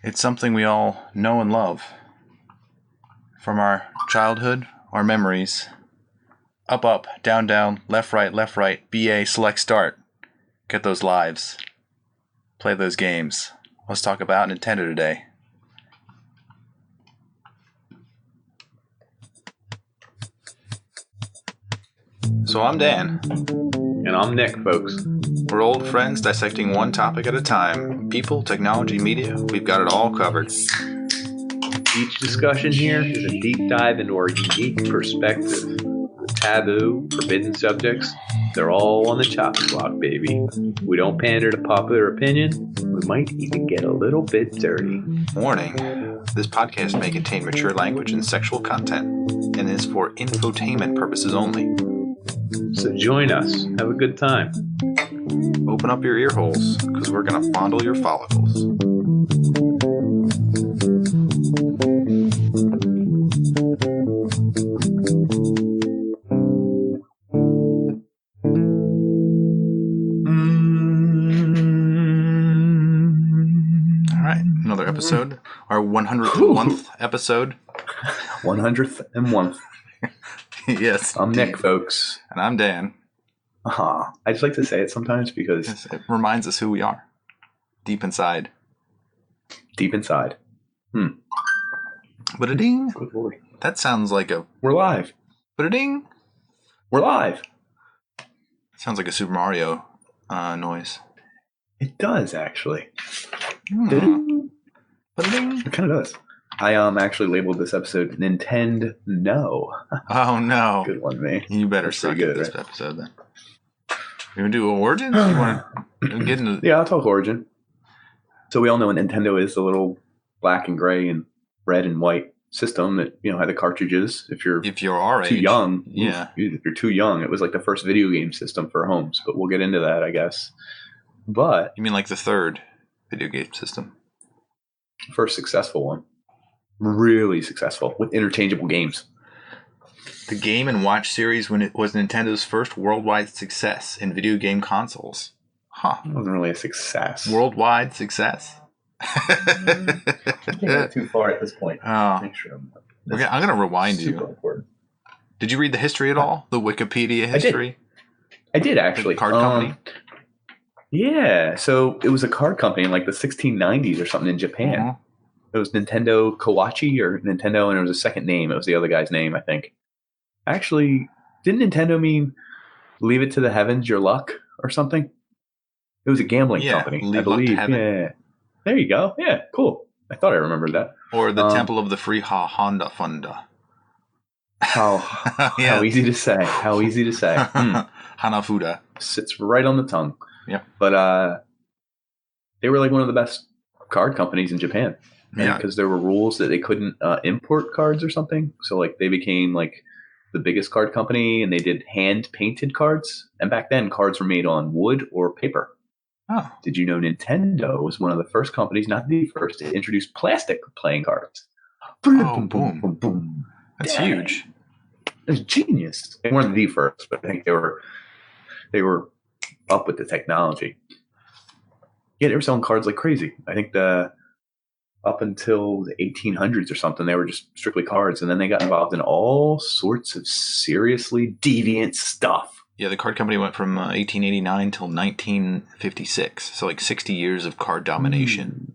It's something we all know and love. From our childhood, our memories. Up, up, down, down, left, right, BA, select, start. Get those lives. Play those games. Let's talk about Nintendo today. So I'm Dan. And I'm Nick, folks. We're old friends dissecting one topic at a time. People, technology, media, we've got it all covered. Each discussion here is a deep dive into our unique perspective. The taboo, forbidden subjects, they're all on the chopping block, baby. We don't pander to popular opinion. We might even get a little bit dirty. Warning, this podcast may contain mature language and sexual content, and is for infotainment purposes only. So join us. Have a good time. Open up your ear holes, because we're going to fondle your follicles. Another episode, our 101th episode. 101th. Yes. I'm Nick, folks. And I'm Dan. I just like to say it sometimes because... Yes, it reminds us who we are. Deep inside. Deep inside. Ba-da-ding. Good Lord. That sounds like a... We're live. Ba-da-ding. We're live. Sounds like a Super Mario noise. It does, actually. Ba-da-ding. It kind of does. I actually labeled this episode Nintendo No. Oh, no. Good one, me. You better That's suck pretty at good, this right? episode, then. You want to do Origins? You want to get into... Yeah, I'll talk Origin. So we all know Nintendo is the little black and gray and red and white system that, had the cartridges. If you're our too age. young, Yeah. If you're too young, it was like the first video game system for homes. But we'll get into that, I guess. But You mean like the third video game system? first successful one. Really successful with interchangeable games. The Game & Watch series when it was Nintendo's first worldwide success in video game consoles. Huh. It wasn't really a success. Worldwide success? I can't go too far at this point. Oh. Make sure I'm I'm going to rewind super you. important. Did you read the history at all? The Wikipedia history? I did actually. The card company? Yeah. So it was a card company in like the 1690s or something in Japan. Uh-huh. It was Nintendo Kawachi or Nintendo, and it was a second name. It was the other guy's name, I think. Actually, didn't Nintendo mean leave it to the heavens, your luck, or something? It was a gambling company, I leave luck to believe. heaven. Yeah. There you go. Yeah, cool. I thought I remembered that. Or the Temple of the Free Honda Funda. How easy to say. How easy to say. Hanafuda. Sits right on the tongue. Yeah. But they were like one of the best card companies in Japan. Right? Yeah. Because there were rules that they couldn't import cards or something. So like they became like the biggest card company, and they did hand painted cards. And back then cards were made on wood or paper. Oh. Did you know Nintendo was one of the first companies, not the first, to introduce plastic playing cards? Oh, boom, boom, boom. That's Dang. huge. It was genius. They weren't the first, but I think they were up with the technology. Yeah, they were selling cards like crazy. I think up until the 1800s or something, they were just strictly cards, and then they got involved in all sorts of seriously deviant stuff. Yeah, the card company went from 1889 till 1956, so like 60 years of card domination.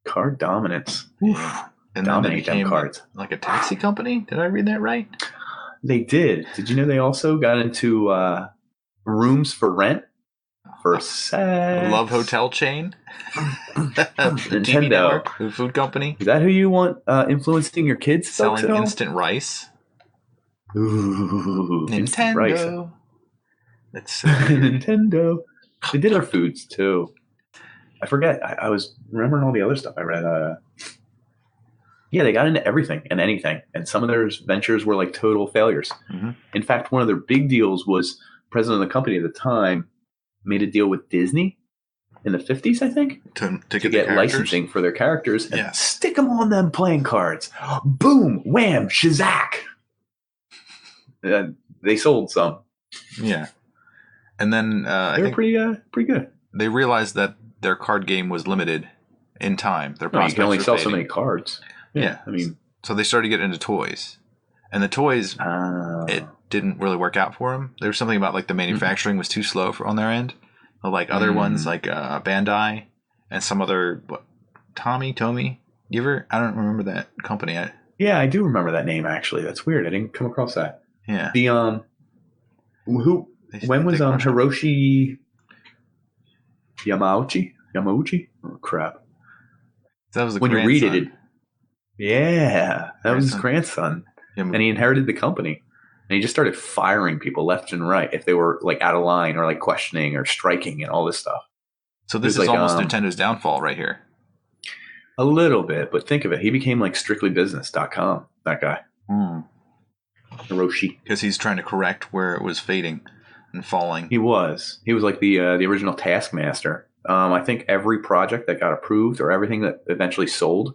Card dominance. Yeah. And then they Dominate them became cards. like a taxi company. Did I read that right? They did. Did you know they also got into rooms for rent for sex? Love hotel chain. Nintendo. TV network, the food company. Is that who you want influencing your kids? folks, Selling at all? instant rice. Ooh, instant rice. Nintendo. That's so weird. Nintendo. They did our foods too. I forget. I was remembering all the other stuff I read. Yeah, they got into everything and anything, and some of their ventures were like total failures. Mm-hmm. In fact, one of their big deals was president of the company at the time made a deal with Disney in the 50s, I think, to get the licensing for their characters and Yes. stick them on them playing cards. Boom, wham, shazak. They sold some. Yeah. And then I They were think pretty good. they realized that their card game was limited in time. Their You prospects can only were sell so fading. many cards. Yeah. I mean, so they started getting into toys, and the toys it didn't really work out for them. There was something about like the manufacturing was too slow on their end. Like other ones, like Bandai and some other Tomy. You ever? I don't remember that company. Yeah, I do remember that name actually. That's weird. I didn't come across that. Yeah. The who? When was Hiroshi Yamauchi? Oh crap! That was the when grandson. you read it. Yeah, that was his grandson, and he inherited the company. And he just started firing people left and right if they were like out of line or like questioning or striking and all this stuff. So this is like, almost Nintendo's downfall right here. A little bit, but think of it. He became like strictlybusiness.com, that guy. Hiroshi. Because he's trying to correct where it was fading and falling. He was like the original Taskmaster. I think every project that got approved or everything that eventually sold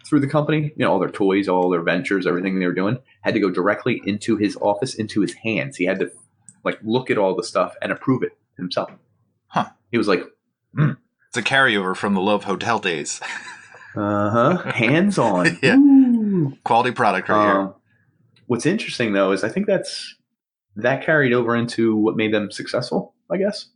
through the company, all their toys, all their ventures, everything they were doing, had to go directly into his office, into his hands. He had to like look at all the stuff and approve it himself. Huh. He was like, It's a carryover from the Love Hotel days. Hands on. Yeah. Ooh. Quality product right here. What's interesting though is I think that carried over into what made them successful, I guess.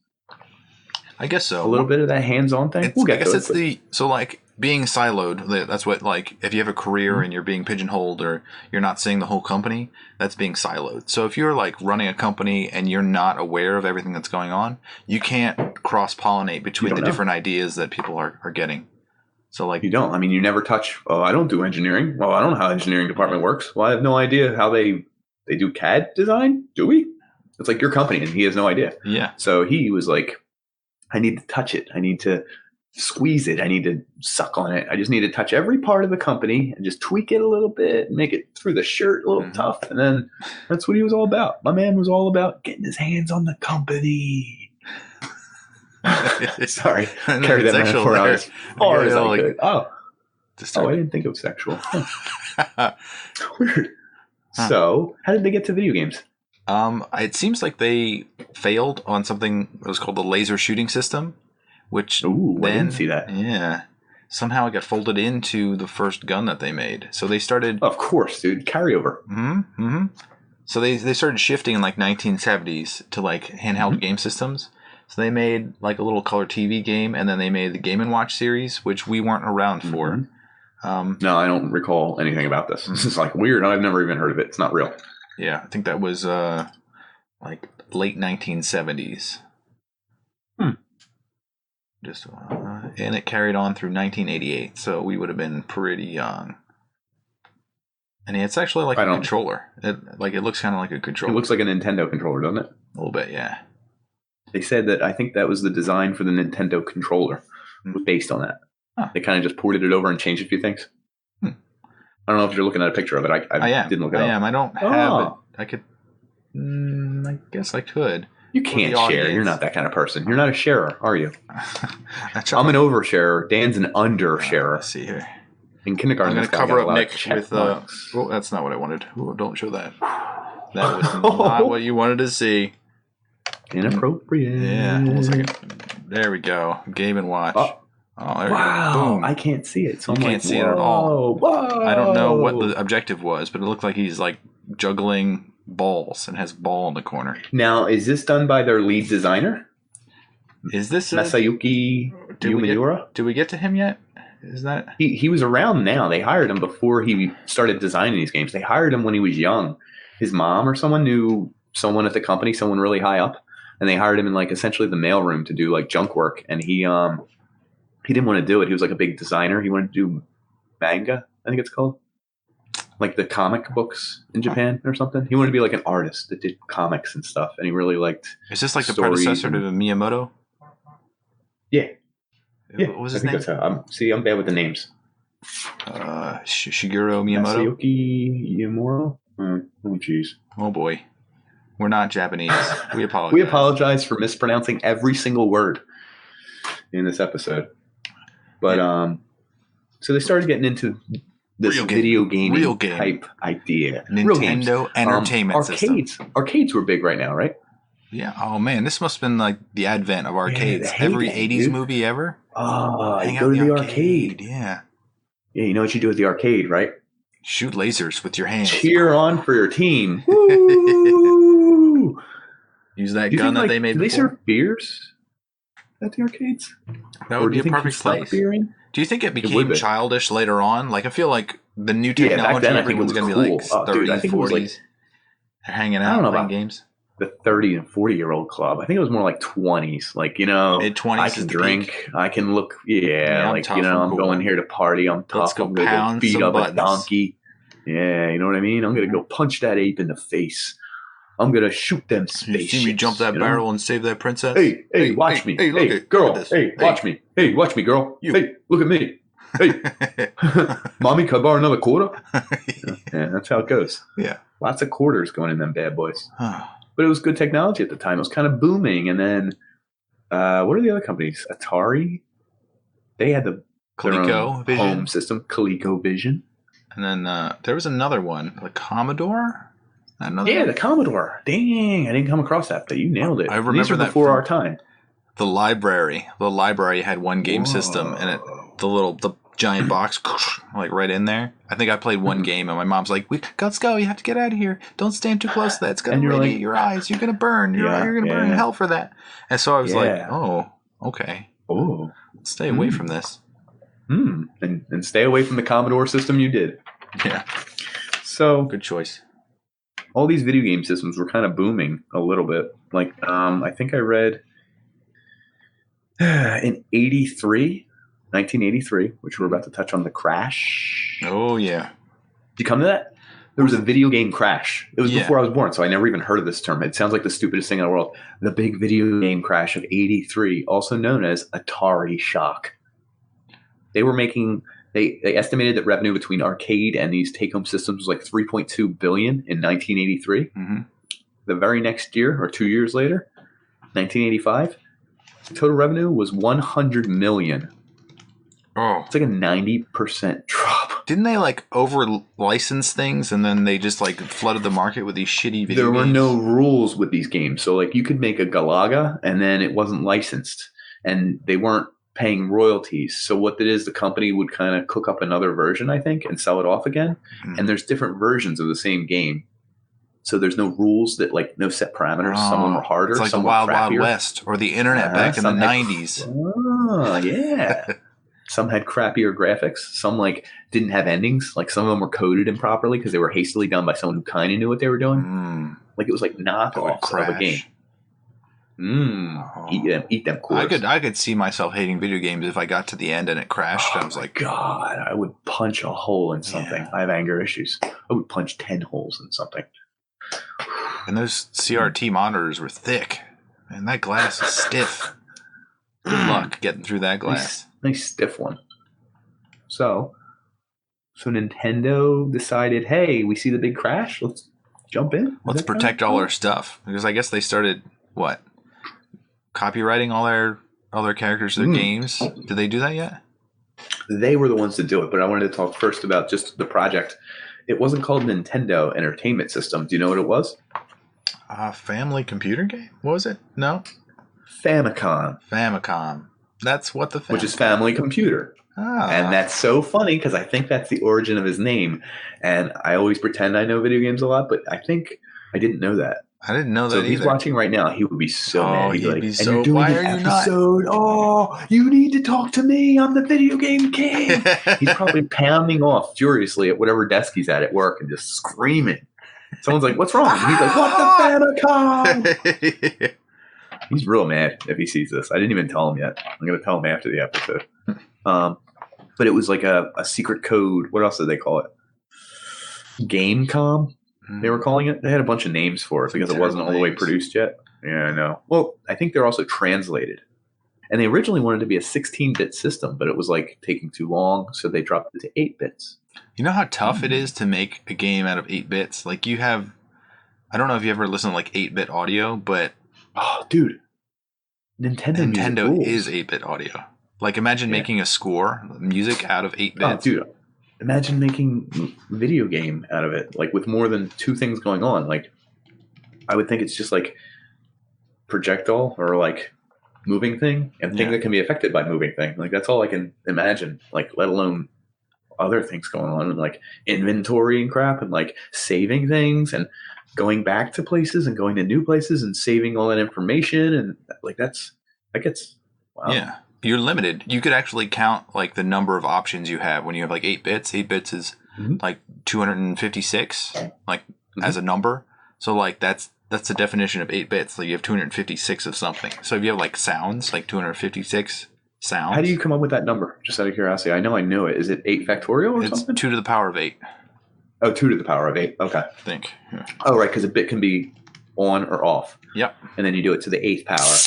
I guess so. A little bit of that hands-on thing. I guess it's like being siloed. That's what, like, if you have a career and you're being pigeonholed or you're not seeing the whole company, that's being siloed. So if you're like running a company and you're not aware of everything that's going on, you can't cross-pollinate between the different ideas that people are getting. So like you don't. I mean, you never touch. Oh, I don't do engineering. Well, I don't know how engineering department works. Well, I have no idea how they do CAD design. Do we? It's like your company, and he has no idea. Yeah. So he was like, I need to touch it. I need to squeeze it. I need to suck on it. I just need to touch every part of the company and just tweak it a little bit and make it through the shirt a little tough. And then that's what he was all about. My man was all about getting his hands on the company. Sorry. Carry that metaphor out as far as I could. I didn't think it was sexual. Huh. Weird. Huh. So how did they get to video games? It seems like they failed on something that was called the laser shooting system, which I didn't see that. Yeah, somehow it got folded into the first gun that they made. So they started. Of course, dude, carryover. So they started shifting in like 1970s to like handheld game systems. So they made like a little color TV game, and then they made the Game & Watch series, which we weren't around for. No, I don't recall anything about this. This is like weird. I've never even heard of it. It's not real. Yeah, I think that was like late 1970s. Just and it carried on through 1988, so we would have been pretty young. And it's actually like a controller. It looks kind of like a controller. It looks like a Nintendo controller, doesn't it? A little bit, yeah. They said that I think that was the design for the Nintendo controller, based on that. Huh. They kind of just ported it over and changed a few things. I don't know if you're looking at a picture of it. I didn't look it up. I am. I don't have it. I could. I guess I could. You can't share. You're not that kind of person. You're not a sharer, are you? I'm an oversharer. Dan's an undersharer. Let's see here. In kindergarten, I'm going to cover up Nick with. Well, that's not what I wanted. Ooh, don't show that. That was not what you wanted to see. Inappropriate. Yeah. Hold on a second. There we go. Game & Watch. Oh, there we go. Boom. I can't see it. So you can't see it at all. Whoa. I don't know what the objective was, but it looked like he's like juggling balls and has ball in the corner. Now, is this done by their lead designer? Is this Masayuki Uemura? Did we get to him yet? Is that he was around now? They hired him before he started designing these games. They hired him when he was young. His mom or someone knew someone at the company, someone really high up, and they hired him in like essentially the mailroom to do like junk work. And he didn't want to do it. He was like a big designer. He wanted to do manga, I think it's called. Like the comic books in Japan or something. He wanted to be like an artist that did comics and stuff. And he really liked Is this like the predecessor to the Miyamoto? Yeah. What was his name? I'm bad with the names. Shigeru Miyamoto? Masayuki Uemura? Oh, jeez. Oh, boy. We're not Japanese. We apologize. We apologize for mispronouncing every single word in this episode. But so they started getting into this video game type idea. Nintendo Entertainment System. Arcades were big right now, right? Yeah. Oh man, this must have been like the advent of Yeah, the arcades. Every heyday, 80s dude. movie ever. Oh, you Hang out go in to the the arcade. arcade. Yeah. Yeah, you know what you do at the arcade, right? Shoot lasers with your hands. Cheer on for your team. Woo! Use that Do you gun think, that like, they made do they before. serve beers at the arcades? That Or would do be you a think he perfect snuck place. beer in? Do you think it It would became be. childish later on? Like I feel like the new Yeah, back then technology, I think it everyone's was gonna be cool. like Oh, dude, I 30s, think it was like, 40s. They're hanging I don't out know playing about games. the 30 and 40-year-old club. I think it was more like 20s. Like, Mid I 20s is can the drink. peak. I can look. Yeah, Yeah, I'm like, tough. I'm I'm going cool. here to party. I'm Let's tough. go I'm going to go pound beat some up a buttons. donkey. Yeah, you know what I mean? I'm going to go punch that ape in the face. I'm going to shoot them spaceships. You see me jump that barrel and save that princess? Hey, watch me. Hey, look Hey, at girl. this. Hey, watch me. Hey, watch me, girl. You. Hey, look at me. Hey, mommy, can I borrow another quarter? Yeah, that's how it goes. Yeah. Lots of quarters going in them bad boys. But it was good technology at the time. It was kind of booming. And then, what are the other companies? Atari. They had their own ColecoVision. home system, ColecoVision. And then there was another one, the Commodore. Another Yeah, one? the Commodore. Dang, I didn't come across that, but you nailed it. I remember These are that before from our time. The library. The library had one game system, and the giant box, like right in there. I think I played one game, and my mom's like, "Let's go! You have to get out of here. Don't stand too close to that. It's gonna radiate your eyes. You're gonna burn. You're gonna burn in hell for that." And so I was like, "Oh, okay. Oh, Stay away from this." And stay away from the Commodore system. You did. Yeah. So good choice. All these video game systems were kind of booming a little bit. Like, I think I read in 1983, which we're about to touch on, the crash. Oh, yeah. Did you come to that? There was a video game crash. It was before I was born, so I never even heard of this term. It sounds like the stupidest thing in the world. The big video game crash of 83, also known as Atari shock. They were making... They estimated that revenue between arcade and these take-home systems was like $3.2 billion in 1983. Mm-hmm. The very next year, or 2 years later, 1985, the total revenue was $100 million. Oh, it's like a 90% drop. Didn't they like over-license things and then they just like flooded the market with these shitty video There were games? no rules with these games, so like you could make a Galaga and then it wasn't licensed, and they weren't paying royalties. So what it is, the company would kind of cook up another version, I think, and sell it off again. Mm-hmm. And there's different versions of the same game. So there's no rules, that like no set parameters. Some of them are harder. It's like some the Wild crappier. Wild West or the internet back in the 90s. Oh, yeah. Some had crappier graphics. Some like didn't have endings. Like some of them were coded improperly because they were hastily done by someone who kind of knew what they were doing. Like it was like knockoffs of a game. Eat them cores. I could see myself hating video games if I got to the end and it crashed. I was like, God, I would punch a hole in something. Yeah. I have anger issues. I would punch 10 holes in something. And those CRT monitors were thick. And that glass is stiff. Good luck getting through that glass. Nice stiff one. So Nintendo decided, hey, we see the big crash. Let's jump in. Let's protect all our stuff. Because I guess they started, what? Copywriting all their characters, their games. Did they do that yet? They were the ones to do it, but I wanted to talk first about just the project. It wasn't called Nintendo Entertainment System. Do you know what it was? Family computer game? What was it? No? Famicom. That's what the which is family computer. And that's so funny because I think that's the origin of his name. And I always pretend I know video games a lot, but I think I didn't know that. I didn't know that either. So if he's watching right now, he would be so mad. He'd be like, so, and you're doing why an are you episode? Not? Oh, you need to talk to me. I'm the video game king. He's probably pounding off furiously at whatever desk he's at work and just screaming. Someone's like, what's wrong? And he's like, what the Famicom? He's real mad if he sees this. I didn't even tell him yet. I'm going to tell him after the episode. But it was like a secret code. What else did they call it? Gamecom, they were calling it. They had a bunch of names for it because it wasn't all the way produced yet. Yeah, I know. Well, I think they're also translated. And they originally wanted to be a 16-bit system, but it was like taking too long, so they dropped it to 8 bits. You know how tough it is to make a game out of 8 bits? Like you have, I don't know if you ever listen to like 8-bit audio, but oh, dude, Nintendo is 8-bit audio. Like imagine making a score, music out of 8 bits. Oh, dude, imagine making video game out of it, like with more than 2 things going on. Like I would think it's just like projectile or like moving thing and thing that can be affected by moving thing. Like that's all I can imagine. Like let alone other things going on and like inventory and crap and like saving things and going back to places and going to new places and saving all that information and like that gets wow. Yeah. You're limited. You could actually count like the number of options you have when you have like 8 bits. 8 bits is like 256 like as a number. So like that's the definition of 8 bits. Like you have 256 of something. So if you have like sounds, like 256 sounds. How do you come up with that number? Just out of curiosity. I know I knew it. Is it 8 factorial or something? 2 to the power of 8. Oh, 2 to the power of 8. Okay. I think. Yeah. Oh, right, because a bit can be on or off. Yep. And then you do it to the 8th power.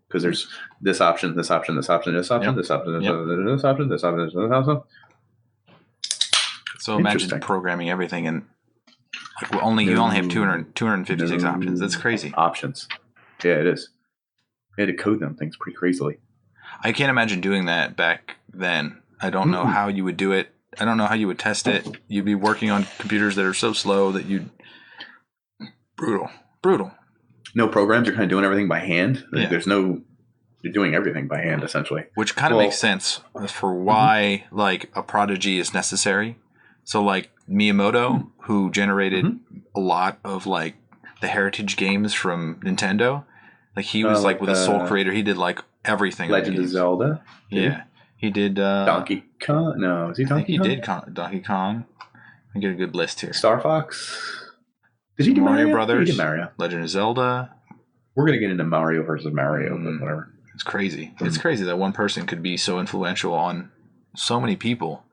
Because there's this option, this option, this option, this option, this option, this option, this option, this option, this option. So imagine programming everything and like you only have 256 options. That's crazy. Options. Yeah, it is. You had to code them things pretty crazily. I can't imagine doing that back then. I don't know how you would do it. I don't know how you would test it. You'd be working on computers that are so slow that you'd... Brutal. No programs. You're kind of doing everything by hand. Yeah. There's no... You're doing everything by hand, essentially. Which kind of makes sense for why like a prodigy is necessary. So like Miyamoto, who generated a lot of like the heritage games from Nintendo, like he was like with a sole creator. He did like everything. Legend of Zelda. Yeah. He did Donkey Kong. No, is he Donkey Kong? He did Donkey Kong. I get a good list here. Star Fox. Did he do Mario Brothers? He did Mario. Legend of Zelda. We're gonna get into Mario versus Mario, but whatever. It's crazy. It's crazy that one person could be so influential on so many people.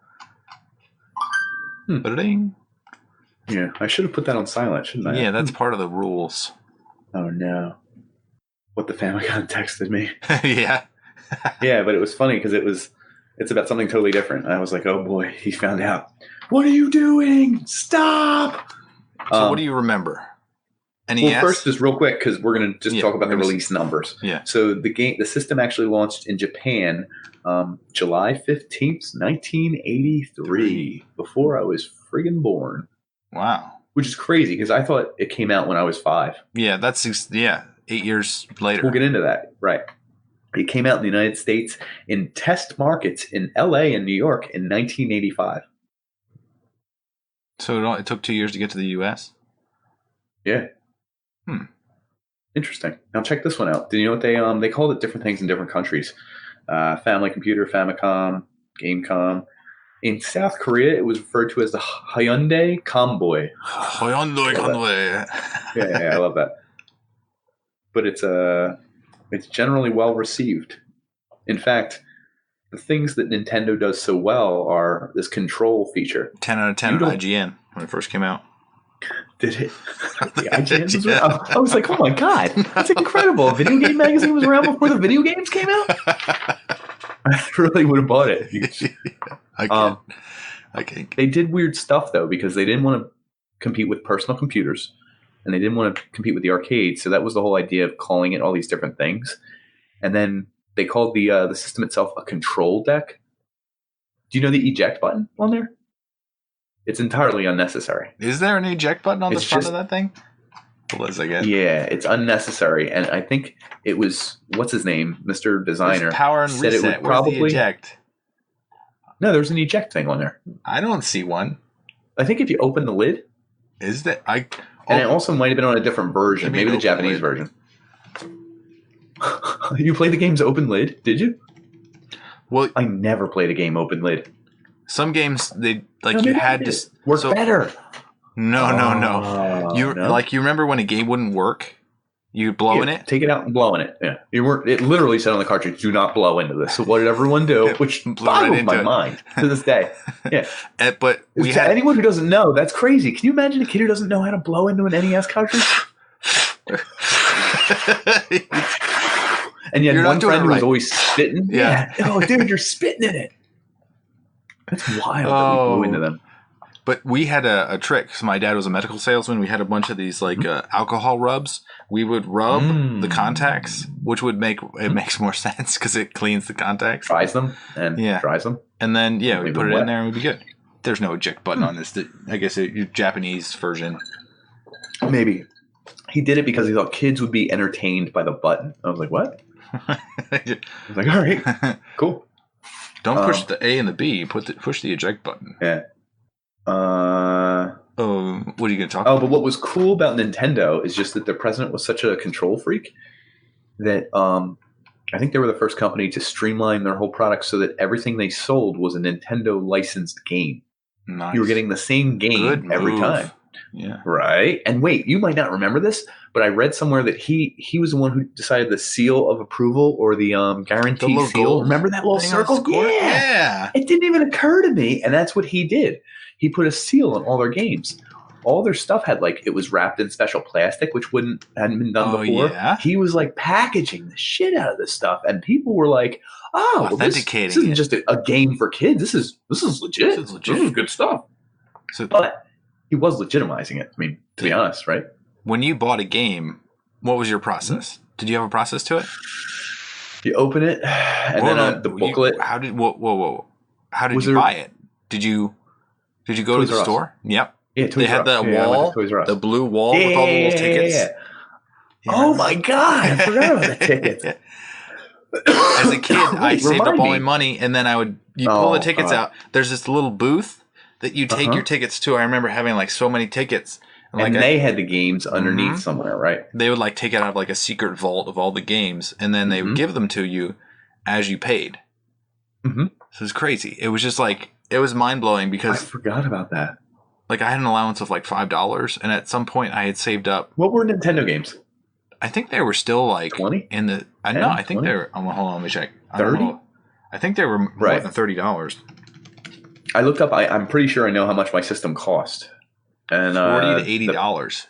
Ba-ding. Yeah, I should have put that on silent, shouldn't I? Yeah, that's part of the rules. Oh no! What the Famicom texted me. Yeah. Yeah, but it was funny because it's about something totally different. I was like, oh boy, he found out. What are you doing? Stop! So what do you remember? NES? Well, first, just real quick, because we're going to just talk about the release numbers. Yeah. So the system actually launched in Japan July 15th, 1983, before I was friggin' born. Wow. Which is crazy, because I thought it came out when I was 5. Yeah, that's 8 years later. We'll get into that. Right. It came out in the United States in test markets in LA and New York in 1985. So it took 2 years to get to the US? Yeah. Interesting. Now check this one out. Do you know what they called it different things in different countries? Family computer, Famicom, Gamecom. In South Korea, it was referred to as the Hyundai Comboy. Hyundai Comboy. Yeah, I love that. But it's generally well received. In fact, the things that Nintendo does so well are this control feature. 10 out of 10 on IGN when it first came out. Did it? The IGN was around. I was like, oh my god, that's incredible. A video game magazine was around before the video games came out? I really would have bought it. I can't. They did weird stuff, though, because they didn't want to compete with personal computers, and they didn't want to compete with the arcades, so that was the whole idea of calling it all these different things. And then they called the system itself a control deck. Do you know the eject button on there? It's entirely unnecessary. Is there an eject button on the front of that thing? Yeah, it's unnecessary. And I think it was, what's his name? Mr. Designer. There's power and said reset. It would probably, where's the eject? No, there's an eject thing on there. I don't see one. I think if you open the lid. Is that? And it also might have been on a different version. Maybe the Japanese version. You play the game's open lid? Did you? Well, I never played a game open lid. Some games you had to work better. No. You remember when a game wouldn't work? You blow in it? Take it out and blow in it. Yeah. It literally said on the cartridge, do not blow into this. So what did everyone do? Which boggles my mind to this day. Yeah. But anyone who doesn't know, that's crazy. Can you imagine a kid who doesn't know how to blow into an NES cartridge? And you had one friend who was always spitting. Yeah. Oh, dude, you're spitting in it. That's wild that we blew into them. But we had a trick. So my dad was a medical salesman. We had a bunch of these alcohol rubs. We would rub the contacts, which would makes more sense because it cleans the contacts. Dries them and dries them. And then we put it in there and we'd be good. There's no eject button on this. I guess your Japanese version. Maybe. He did it because he thought kids would be entertained by the button. I was like, what? I was like, all right, cool. Don't push the A and the B. Push the eject button. Yeah. What are you going to talk about? But what was cool about Nintendo is just that their president was such a control freak that I think they were the first company to streamline their whole product so that everything they sold was a Nintendo licensed game. Nice. You were getting the same game every time. Yeah. Right. And wait, you might not remember this, but I read somewhere that he was the one who decided the seal of approval or the guarantee seal. Remember that little circle? Yeah. It didn't even occur to me. And that's what he did. He put a seal on all their games. All their stuff had it was wrapped in special plastic, which hadn't been done before. Yeah. He was packaging the shit out of this stuff, and people were like, "Oh, authenticating this isn't just a game for kids. This is legit. This is good stuff." But he was legitimizing it. I mean, to be honest, right? When you bought a game, what was your process? Did you have a process to it? You open it, and then the booklet. How did you buy it? Did you go to the store? Yep. Yeah, they had the wall, the blue wall with all the little tickets. Yeah. Oh my god, I forgot about the tickets. As a kid, I saved up all my money, and then you pull the tickets out. There's this little booth that you take your tickets to. I remember having so many tickets. And they had the games underneath somewhere, right? They would take it out of a secret vault of all the games, and then they would give them to you as you paid. Mm-hmm. So it was crazy. It was just it was mind blowing because I forgot about that. I had an allowance of $5, and at some point I had saved up. What were Nintendo games? I think they were still 20 in the. I know. I think 20? they were. Hold on, let me check. 30. I think they were more than $30. I looked up. I'm pretty sure I know how much my system cost. And $40 to $80.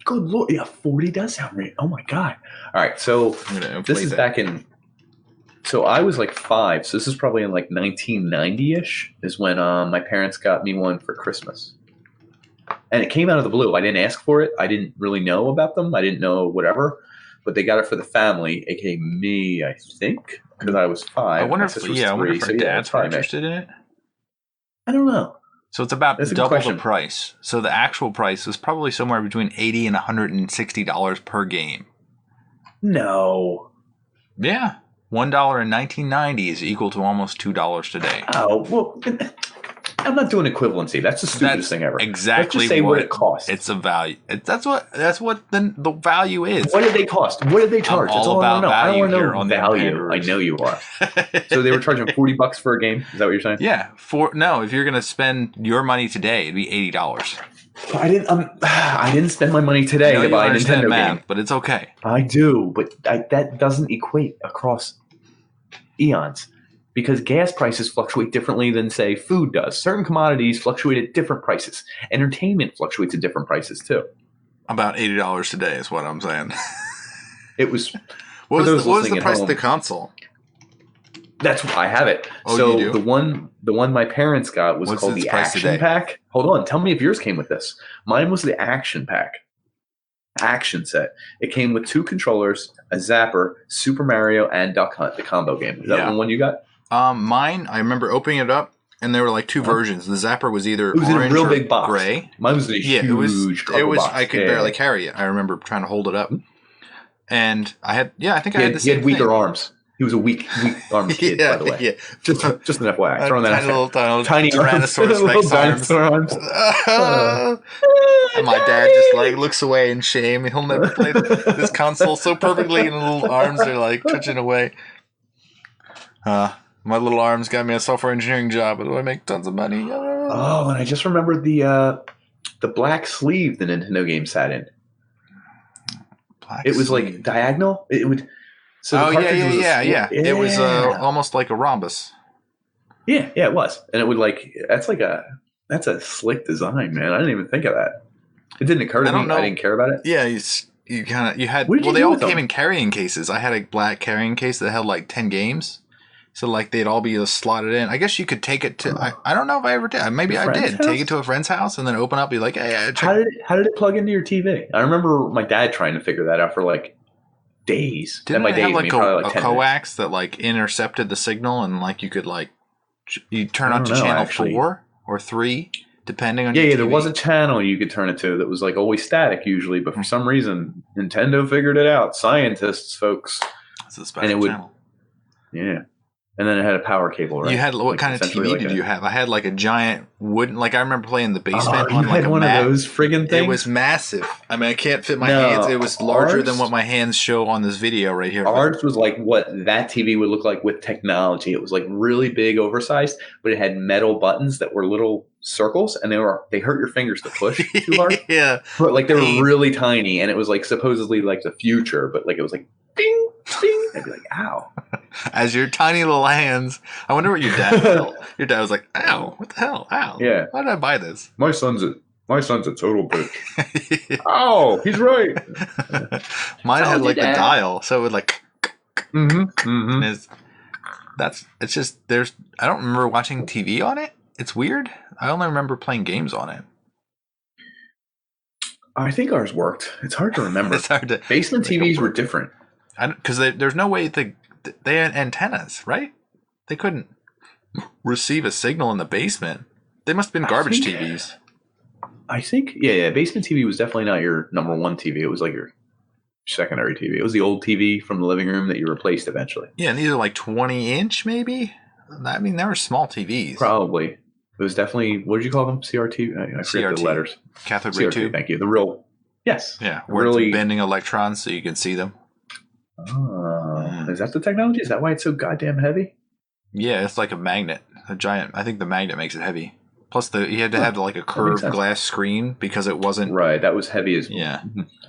Good lord, yeah, 40 does sound right. Oh my god! All right, so this is back in. So I was 5, so this is probably in 1990-ish is when my parents got me one for Christmas. And it came out of the blue. I didn't ask for it. I didn't really know about them. I didn't know whatever. But they got it for the family, aka me, I think, because I was 5. I wonder if my dad's interested in it. I don't know. So it's about double the price. So the actual price is probably somewhere between $80 and $160 per game. No. Yeah. $1 in 1990 is equal to almost $2 today. Oh, well, I'm not doing equivalency. That's the stupidest thing ever. Exactly. Let's just say what it costs. It's a value. That's what the value is. What did they cost? What did they charge? I'm all about value. I don't want to know value. I know you are. So they were charging $40 for a game? Is that what you're saying? Yeah. If you're going to spend your money today, it'd be $80. I didn't spend my money today to buy a Nintendo game. But it's okay. I do, but that doesn't equate across eons because gas prices fluctuate differently than, say, food does. Certain commodities fluctuate at different prices. Entertainment fluctuates at different prices too. About $80 today is what I'm saying. It was. What was the price of the console? That's why I have it. Oh, so you do? the one my parents got was called the Action Pack. Hold on, tell me if yours came with this. Mine was the Action Pack. Action set. It came with 2 controllers, a zapper, Super Mario, and Duck Hunt, the combo game. Is that the one you got? Mine, I remember opening it up, and there were 2 versions. The zapper was either orange in a real big box. Gray. Mine was a huge box. I could barely carry it. I remember trying to hold it up, and I had. Yeah, I think I had the same. He had weaker arms. He was a weak armed kid, by the way. Yeah. Just an FYI. Throwing that tiny Tyrannosaurus Rex arms. And my dad just looks away in shame. He'll never play this console so perfectly, and the little arms are twitching away. My little arms got me a software engineering job, but do I make tons of money? Oh, and I just remembered the black sleeve the Nintendo game sat in. It was diagonal. It would. So yeah. It was almost like a rhombus. Yeah, it was, and it would that's a slick design, man. I didn't even think of that. It didn't occur to me. I didn't care about it. Yeah, you had. They all came in carrying cases. I had a black carrying case that held 10 games, so they'd all be slotted in. I guess you could take it to. I don't know if I ever did. Maybe I did. Take it to a friend's house and then open up. Be like, hey, how did it plug into your TV? I remember my dad trying to figure that out for days. Didn't it have a coax that intercepted the signal and you could you turn on to channel 4 or 3 depending on Yeah, your yeah. TV. There was a channel you could turn it to that was like always static usually, but for some reason Nintendo figured it out. Scientists, folks. It's a special channel. Yeah. And then it had a power cable, right? You had what kind of TV did you have? I had like a giant wooden, like I remember playing in the basement on like a one mat. Of those friggin' things? It was massive. I mean, I can't fit my hands. It was larger than what my hands show on this video right here. Ours was like what that TV would look like with technology. It was like really big, oversized, but it had metal buttons that were little circles, and they hurt your fingers to push too hard. Yeah, but like they were really tiny, and it was like supposedly like the future, but like it was like ding, ding. I'd be like, ow. As your tiny little hands. I wonder what your dad felt. Your dad was like, ow, what the hell? Ow. Yeah. Why did I buy this? My son's a total bitch. Ow, he's right. Mine had like the dial, so it would like it's just I don't remember watching TV on it. It's weird. I only remember playing games on it. I think ours worked. It's hard to remember. It's hard to basement TVs were different. Because there's no way they had antennas, right? They couldn't receive a signal in the basement. They must have been garbage TVs. I think, yeah. Basement TV was definitely not your number one TV. It was like your secondary TV. It was the old TV from the living room that you replaced eventually. Yeah, and these are like 20-inch, maybe. I mean, they were small TVs. Probably. It was definitely, what did you call them? CRT? I forget the letters. Cathode ray tube. Thank you. The real, yes. Yeah, where it's bending electrons so you can see them. Oh, is that the technology? Is that why it's so goddamn heavy? Yeah, it's like a magnet. A giant. I think the magnet makes it heavy. Plus, you had to have like a curved glass screen because it wasn't right. That was heavy as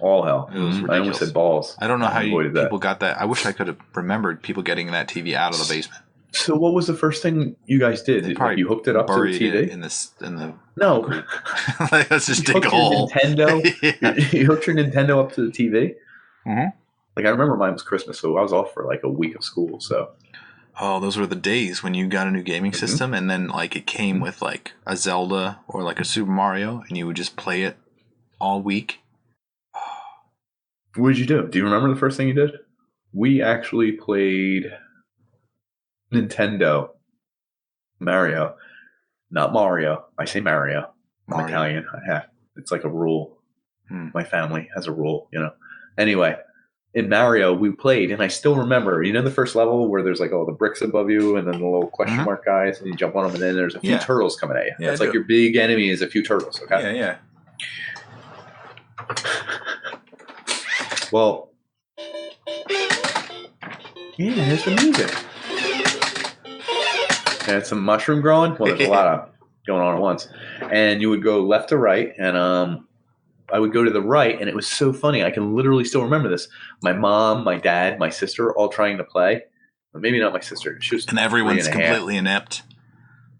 all hell. It was ridiculous. I almost said balls. I don't know how people got that. I wish I could have remembered people getting that TV out of the basement. So, what was the first thing you guys did? You hooked it up to the TV? No. Let's just dig a hole. You hooked your Nintendo up to the TV. Mm-hmm. Like I remember mine was Christmas, so I was off for like a week of school. So, those were the days when you got a new gaming system, and then like it came with like a Zelda or like a Super Mario, and you would just play it all week. What did you do? Do you remember the first thing you did? We actually played Nintendo Mario, not Mario. I say Mario. I'm Italian. It's like a rule. My family has a rule, Anyway. In Mario, we played, and I still remember, the first level where there's like all the bricks above you and then the little question mark guys, and you jump on them, and then there's a few turtles coming at you. Yeah, that's like your big enemy is a few turtles, okay? Yeah. Well, here's the music. And some mushroom growing. Well, there's a lot of going on at once. And you would go left to right, and I would go to the right, and it was so funny. I can literally still remember this. My mom, my dad, my sister, all trying to play. But maybe not my sister. She was and everyone's completely inept.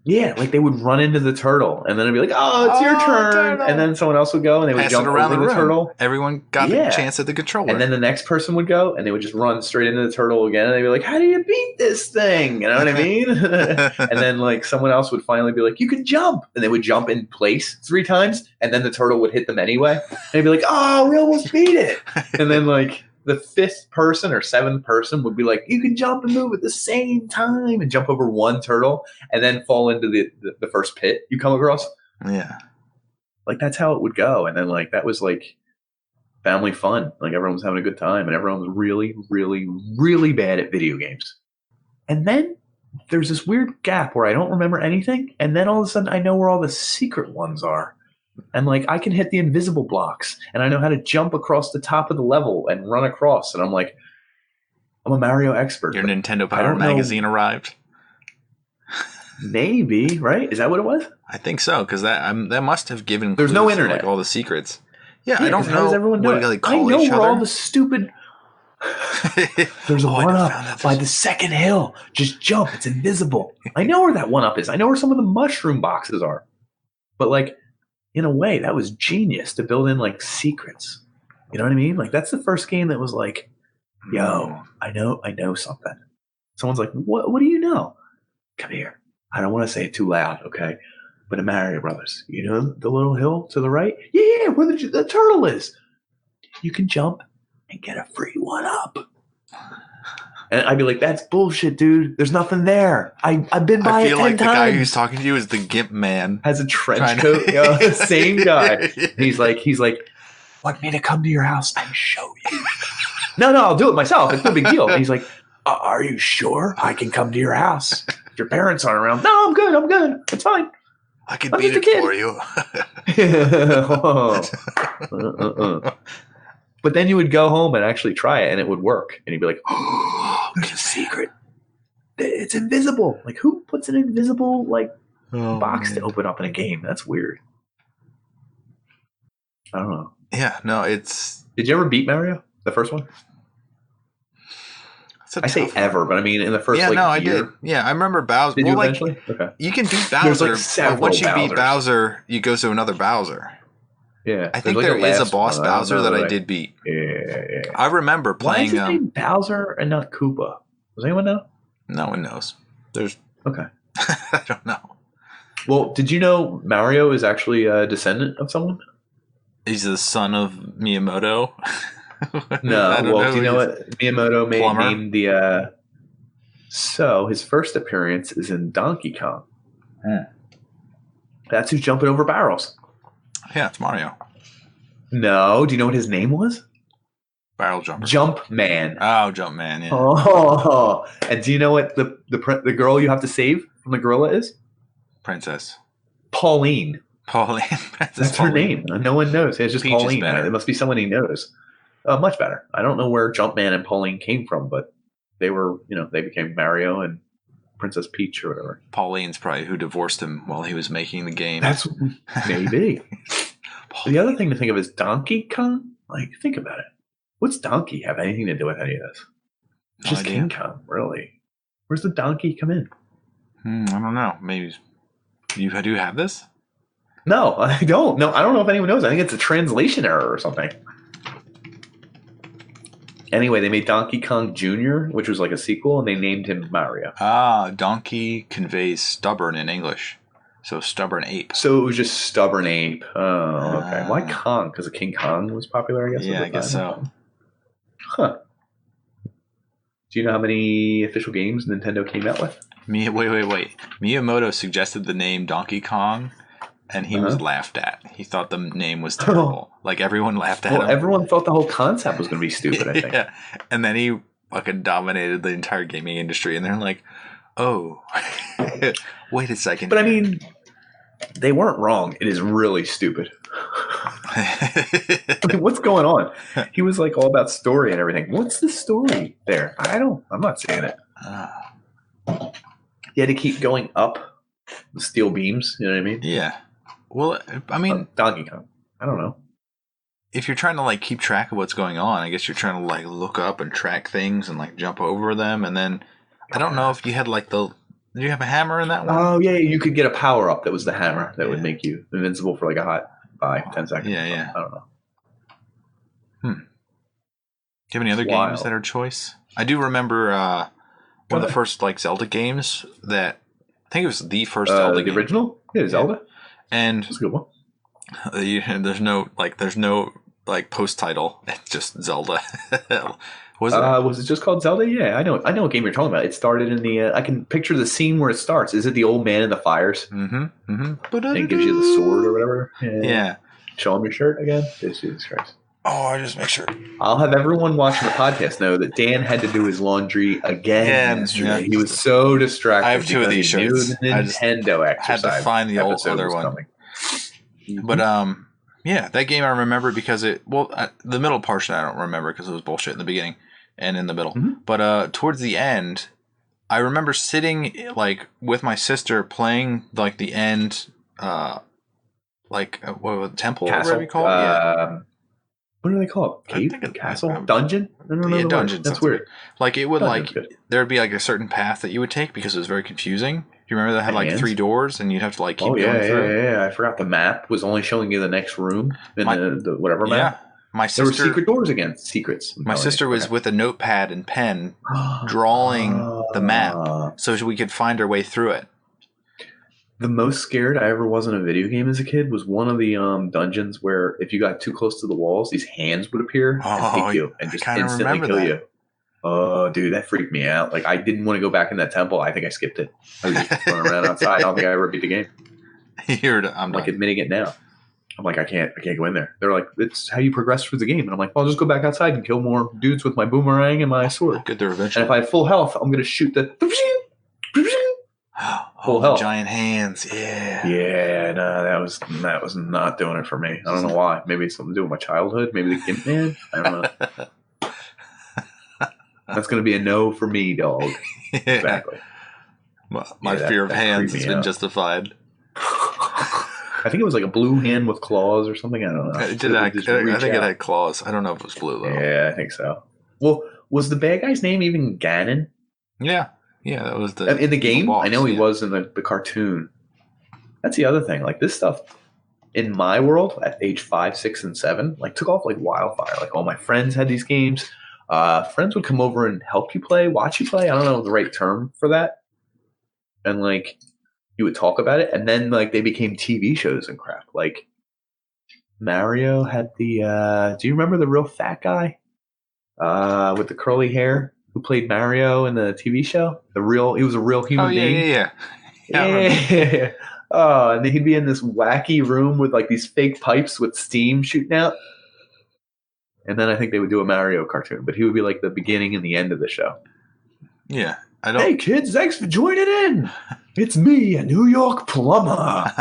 Yeah, like they would run into the turtle, and then I'd be like, "Oh, it's your turn!" Turtle. And then someone else would go, and they would jump around the turtle. Everyone got the chance at the controller. And then the next person would go, and they would just run straight into the turtle again, and they'd be like, "How do you beat this thing?" You know what I mean? And then like someone else would finally be like, "You can jump," and they would jump in place 3 times, and then the turtle would hit them anyway, and they'd be like, "Oh, we almost beat it!" And then like the 5th person or 7th person would be like, "You can jump and move at the same time," and jump over one turtle and then fall into the first pit you come across. Yeah. Like that's how it would go. And then like that was like family fun. Like everyone was having a good time, and everyone was really, really, really bad at video games. And then there's this weird gap where I don't remember anything, and then all of a sudden I know where all the secret ones are. And like I can hit the invisible blocks, and I know how to jump across the top of the level and run across. And I'm like, I'm a Mario expert. Your Nintendo Power magazine arrived. Maybe, right? Is that what it was? I think so, because that must have given. There's no internet. Like all the secrets. Yeah, I don't know. How does everyone do it? I know where all the stupid. There's a one-up by the second hill. Just jump. It's invisible. I know where that one-up is. I know where some of the mushroom boxes are. But like. In a way, that was genius to build in like secrets. You know what I mean? Like that's the first game that was like, yo, I know something. Someone's like, what do you know? Come here. I don't want to say it too loud, okay? But in Mario Brothers, you know the little hill to the right? Yeah, where the turtle is. You can jump and get a free 1-up. And I'd be like, that's bullshit, dude. There's nothing there. I've been by it 10 times. I feel like the guy who's talking to you is the Gimp man. Has a trench coat. Same guy. He's like, want me to come to your house and show you? No, I'll do it myself. It's no big deal. And he's like, are you sure I can come to your house? If your parents aren't around. No, I'm good. It's fine. I can beat it for you. But then you would go home and actually try it, and it would work. And you'd be like, "Oh, there's a secret. It's invisible. Like, who puts an invisible box to open up in a game? That's weird." I don't know. Yeah, no, it's. Did you ever beat Mario, the first one? I say ever, but I mean in the first. Yeah, no, I did. Yeah, I remember Bowser. Did you eventually? Okay. You can beat Bowser. But once you beat Bowser, you go to another Bowser. Yeah, I think there is a boss Bowser that I did beat. Yeah. I remember playing. Why is his name Bowser and not Koopa? Does anyone know? No one knows. There's okay. I don't know. Well, did you know Mario is actually a descendant of someone? He's the son of Miyamoto. No, well, do you know what Miyamoto named the? So his first appearance is in Donkey Kong. That's who's jumping over barrels. Yeah, it's Mario. No, do you know what his name was? Barrel jumper. Jumpman. Oh, Jumpman. Yeah. Oh, and do you know what the girl you have to save from the gorilla is? Princess. Pauline. That's her name. No one knows. It's just Peach Pauline. It must be someone he knows. Much better. I don't know where Jumpman and Pauline came from, but they were, they became Mario and Princess Peach or whatever. Pauline's probably who divorced him while he was making the game. That's maybe. The other thing to think of is Donkey Kong. Like, think about it. What's Donkey have anything to do with any of this? It's just King Kong, really. Where's the donkey come in? I don't know. Maybe you do have this? No, I don't. No, I don't know if anyone knows. I think it's a translation error or something. Anyway, they made Donkey Kong Jr., which was like a sequel, and they named him Mario. Donkey conveys stubborn in English. So stubborn ape. So it was just stubborn ape. Oh, okay. Why Kong? Because King Kong was popular, I guess? Yeah, I guess so. Huh. Do you know how many official games Nintendo came out with? Wait. Miyamoto suggested the name Donkey Kong, and he was laughed at. He thought the name was terrible. Like, everyone laughed at him. Everyone thought the whole concept was going to be stupid, I think. Yeah. And then he fucking dominated the entire gaming industry, and they're like, oh, wait a second. But I mean, they weren't wrong. It is really stupid. I mean, what's going on? He was like all about story and everything. What's the story there? I'm not seeing it. You had to keep going up the steel beams. You know what I mean? Yeah. Well, I mean, Donkey Kong. I don't know. If you're trying to like keep track of what's going on, I guess you're trying to like look up and track things and like jump over them. And then I don't know if you had like did you have a hammer in that one? Oh yeah, you could get a power up that was the hammer that would make you invincible for like a hot 10 seconds. Yeah. I don't know. Do you have any other games that are choice? I do remember one of the first like Zelda games that I think it was the first Zelda game. The original? Yeah, Zelda. And that's a good one. There's no post title. It's just Zelda. Was it just called Zelda? Yeah, I know what game you're talking about. It started in the. I can picture the scene where it starts. Is it the old man in the fires? And it gives you the sword or whatever. Yeah. Show him your shirt again. Jesus Christ. Oh, I just make sure. I'll have everyone watching the podcast know that Dan had to do his laundry again yesterday. He was so distracted. I have two of these shirts. The Nintendo exercise. Had to find the other one. But yeah, that game I remember because the middle portion I don't remember because it was bullshit in the beginning and in the middle. But towards the end, I remember sitting like with my sister playing like the end, like what temple, Castle? Whatever you call it. Yeah. What do they call it? Cave? Castle? Dungeon? I don't know. Dungeon. That's weird. Like it would there would be like a certain path that you would take because it was very confusing. You remember that had like 3 doors and you'd have to like keep going through? Yeah. I forgot the map was only showing you the next room in the whatever map. Yeah. There were secret doors again. Secrets. My sister was with a notepad and pen drawing the map so we could find our way through it. The most scared I ever was in a video game as a kid was one of the dungeons where if you got too close to the walls, these hands would appear and take you and just instantly kill you. Oh, dude, that freaked me out. Like, I didn't want to go back in that temple. I think I skipped it. I was just running around outside. I don't think I ever beat the game. I'm like admitting it now. I'm like, I can't go in there. They're like, it's how you progress through the game. And I'm like, well, I'll just go back outside and kill more dudes with my boomerang and my sword. Get there eventually. And if I have full health, I'm going to shoot the full health. Giant hands. Yeah. Yeah, no, that was not doing it for me. I don't know why. Maybe it's something to do with my childhood. Maybe the Gimp Man. I don't know. That's going to be a no for me, dog. Yeah. Exactly. My fear of hands has been justified. I think it was like a blue hand with claws or something. I don't know. I think it had claws. I don't know if it was blue, though. Yeah, I think so. Well, was the bad guy's name even Ganon? Yeah. Yeah, that was the... In the game? Boss, I know he was in the cartoon. That's the other thing. Like, this stuff, in my world, at age 5, 6, and 7, like, took off like wildfire. Like, all my friends had these games. Friends would come over and help you play, watch you play. I don't know the right term for that. And, like... you would talk about it, and then like they became TV shows and crap. Like Mario had the. Do you remember the real fat guy with the curly hair who played Mario in the TV show? He was a real human being. Yeah. Oh, and then he'd be in this wacky room with like these fake pipes with steam shooting out. And then I think they would do a Mario cartoon, but he would be like the beginning and the end of the show. Yeah. Hey kids, thanks for joining in. It's me, a New York plumber.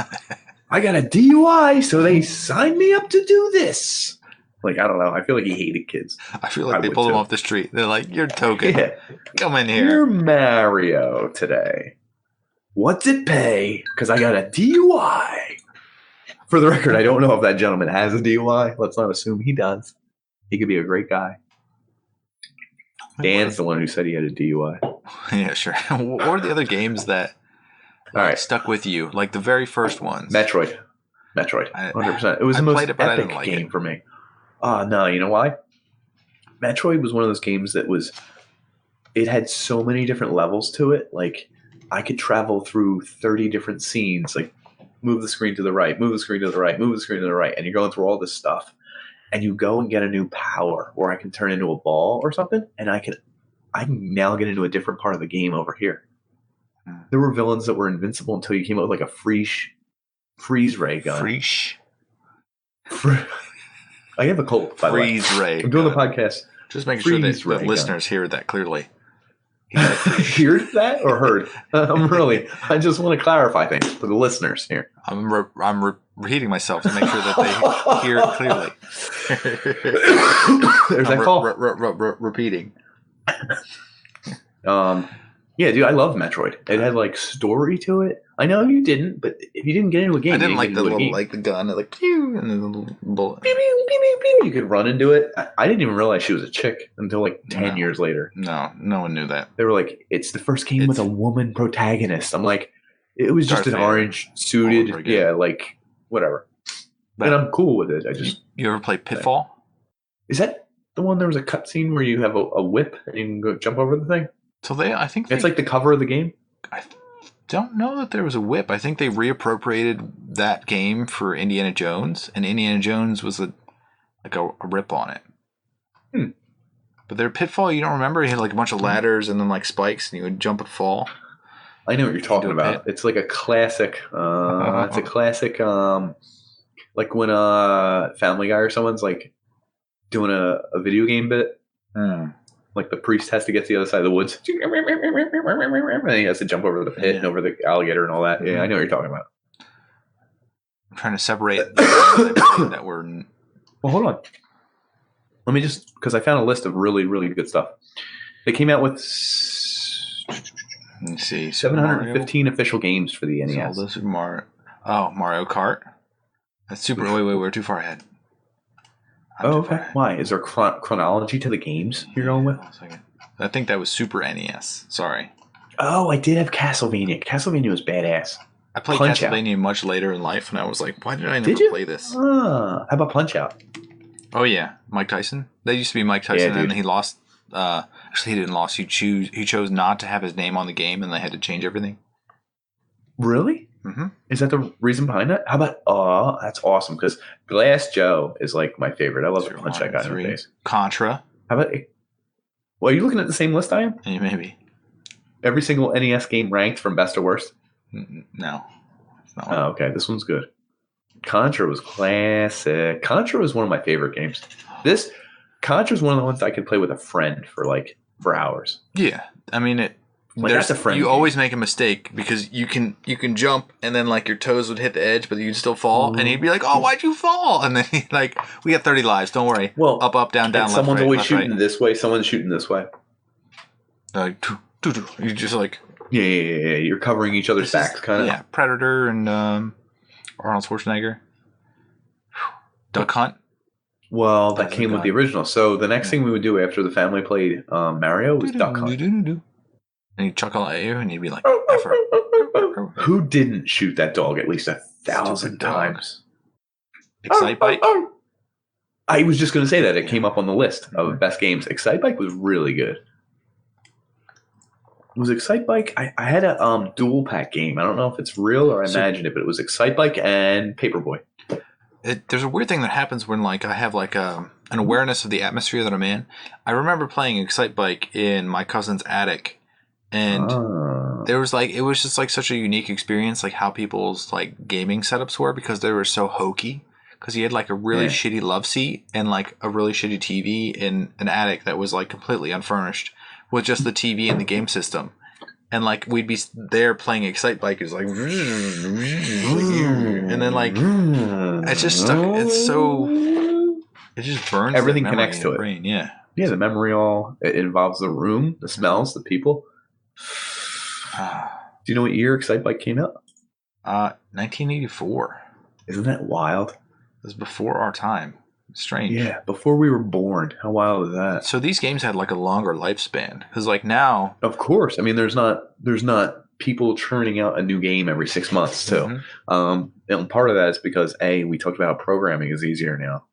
I got a DUI, so they signed me up to do this. Like, I don't know. I feel like he hated kids. I feel like they pulled him off the street. They're like, you're token. Yeah. Come in here. You're Mario today. What's it pay? Because I got a DUI. For the record, I don't know if that gentleman has a DUI. Let's not assume he does. He could be a great guy. Dan's the one who said he had a DUI. Yeah, sure. What were the other games that stuck with you? Like the very first ones? Metroid. 100%. It was the most epic game for me. No, you know why? Metroid was one of those games that it had so many different levels to it. Like, I could travel through 30 different scenes. Like, move the screen to the right, move the screen to the right, move the screen to the right. And you're going through all this stuff. And you go and get a new power, or I can turn into a ball or something, and I can now get into a different part of the game over here. There were villains that were invincible until you came up with like a freeze ray gun. I have a cold, by the way. Freeze ray. I'm doing the podcast. Just making sure that the listeners hear that clearly. Heard that or heard? I just want to clarify things for the listeners here. I'm repeating myself to make sure that they hear it clearly. There's that call. Repeating. Yeah, dude, I love Metroid. It had like story to it. I know you didn't, but if you didn't get into a game, I didn't like the little like the gun, like pew, and then the little bullet. Pew, pew, pew, pew, pew. You could run into it. I didn't even realize she was a chick until like 10 years later. No one knew that. They were like, it's the first game with a woman protagonist. I'm like, it was just an orange suited, like whatever. But, and I'm cool with it. You ever play Pitfall? Is that the one? There was a cutscene where you have a whip and you can go jump over the thing. So I think it's like the cover of the game. I don't know that there was a whip. I think they reappropriated that game for Indiana Jones, and Indiana Jones was a rip on it. But their Pitfall, you don't remember? You had like a bunch of ladders and then like spikes, and you would jump and fall. I know what you're talking about. It's like a classic. It's a classic. Like when Family Guy or someone's like doing a video game bit. Like the priest has to get to the other side of the woods. And he has to jump over the pit and over the alligator and all that. Yeah, I know what you're talking about. I'm trying to separate that were... Well, hold on. Let me just... Because I found a list of really, really good stuff. They came out with... Let's see. 715 official games for the NES. Zelda, Super Mario... Oh, Mario Kart? That's super... Wait, we're too far ahead. Okay. Why? Is there chronology to the games you're going with? I think that was Super NES. Sorry. Oh, I did have Castlevania. Castlevania was badass. I played Castlevania much later in life, and I was like, why did I never play this? How about Punch-Out? Oh, yeah. Mike Tyson. That used to be Mike Tyson, and he lost... actually, he didn't lose. He chose not to have his name on the game, and they had to change everything. Really? Mm-hmm. Is that the reason behind that? How about, that's awesome, because Glass Joe is like my favorite. I love the punch that guy in the face. Contra. How about, Well, are you looking at the same list I am? Yeah, maybe. Every single NES game ranked from best to worst? No. It's not one. Oh, okay. This one's good. Contra was classic. Contra was one of my favorite games. Contra's one of the ones I could play with a friend for hours. Yeah. I mean, that's a friend you game. always make a mistake because you can jump and then like your toes would hit the edge, but you'd still fall. And he'd be like, "Oh, why'd you fall?" And then like, "We got 30 lives. Don't worry. Well, up, down, left, someone's right, always left, shooting right." this way. Someone's shooting this way. Like, you just like Yeah. You're covering each other's backs, kind of. Yeah, Predator and Arnold Schwarzenegger. Duck Hunt. Well, that came with the original. So the next thing we would do after the family played Mario was Duck Hunt. And he'd chuckle at you, and you'd be like, Who didn't shoot that dog at least 1,000 times? Excitebike? I was just going to say that. It came up on the list of best games. Excitebike was really good. Was Excitebike? I had a dual pack game. I don't know if it's real or I imagined it, but it was Excitebike and Paperboy. There's a weird thing that happens when like I have like an awareness of the atmosphere that I'm in. I remember playing Excitebike in my cousin's attic, and there was like it was just like such a unique experience, like how people's like gaming setups were because they were so hokey. Because he had like a really shitty love seat and like a really shitty TV in an attic that was like completely unfurnished with just the TV and the game system. And like we'd be there playing Excitebike, it's like, and then like it's just stuck. It's so it just burns. Everything connects to it. Brain. Yeah, the memory it involves the room, the smells, the people. Do you know what year Excitebike came out? 1984. Isn't that wild? It was before our time. Strange. Yeah, before we were born. How wild is that? So these games had like a longer lifespan because like now, of course. I mean, there's not people churning out a new game every 6 months too. And part of that is because we talked about how programming is easier now,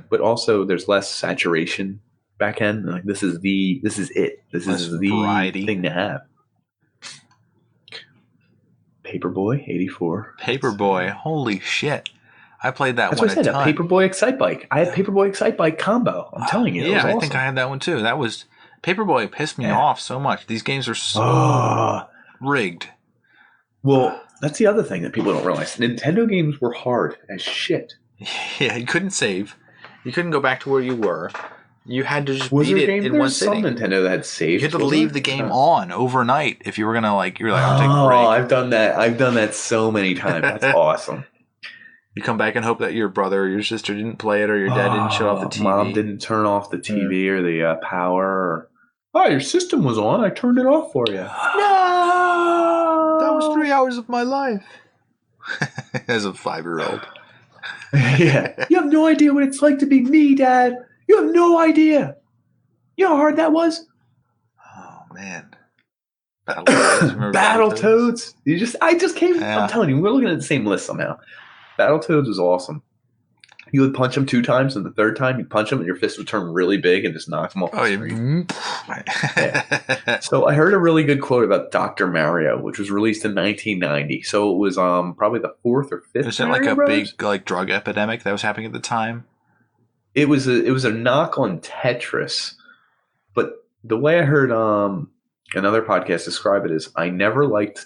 but also there's less saturation back end. Like this is it. This is the variety thing to have. Paperboy 84. Paperboy, holy shit! I played that That's one. That's what I said. A Paperboy Excitebike. I had Paperboy Excitebike combo. I'm telling you. Yeah, awesome. I think I had that one too. That was Paperboy pissed me off so much. These games are so rigged. Well, that's the other thing that people don't realize. Nintendo games were hard as shit. Yeah, you couldn't save. You couldn't go back to where you were. You had to just beat it in one sitting. Some Nintendo that had saves. You had to leave the game on overnight if you were gonna I'm taking a break. I've done that. I've done that so many times. That's awesome. You come back and hope that your brother or your sister didn't play it or your dad didn't shut off the TV. Mom didn't turn off the TV or the power. Your system was on. I turned it off for you. No! That was 3 hours of my life. As a 5-year-old. Yeah. You have no idea what it's like to be me, Dad. You have no idea. You know how hard that was? Oh, man. Battletoads. I just came. Yeah. I'm telling you, we're looking at the same list somehow. Battletoads was awesome. You would punch them 2 times, and the third time you'd punch them, and your fist would turn really big and just knock them off the screen. Yeah. So I heard a really good quote about Dr. Mario, which was released in 1990. So it was probably the 4th or 5th. Was it like a big like drug epidemic that was happening at the time? It was a knock on Tetris, but the way I heard another podcast describe it is, I never liked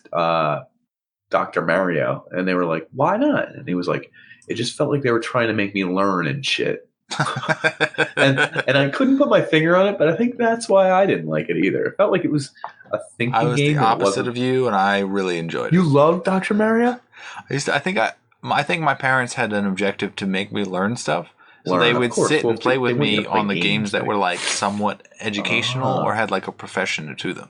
Dr. Mario, and they were like, why not? And he was like, it just felt like they were trying to make me learn and shit. and I couldn't put my finger on it, but I think that's why I didn't like it either. It felt like it was a thinking game. I was the opposite of you, and I really enjoyed it. You loved Dr. Mario? I think my parents had an objective to make me learn stuff. So they would sit and play with me on the games that were like somewhat educational or had like a profession to them.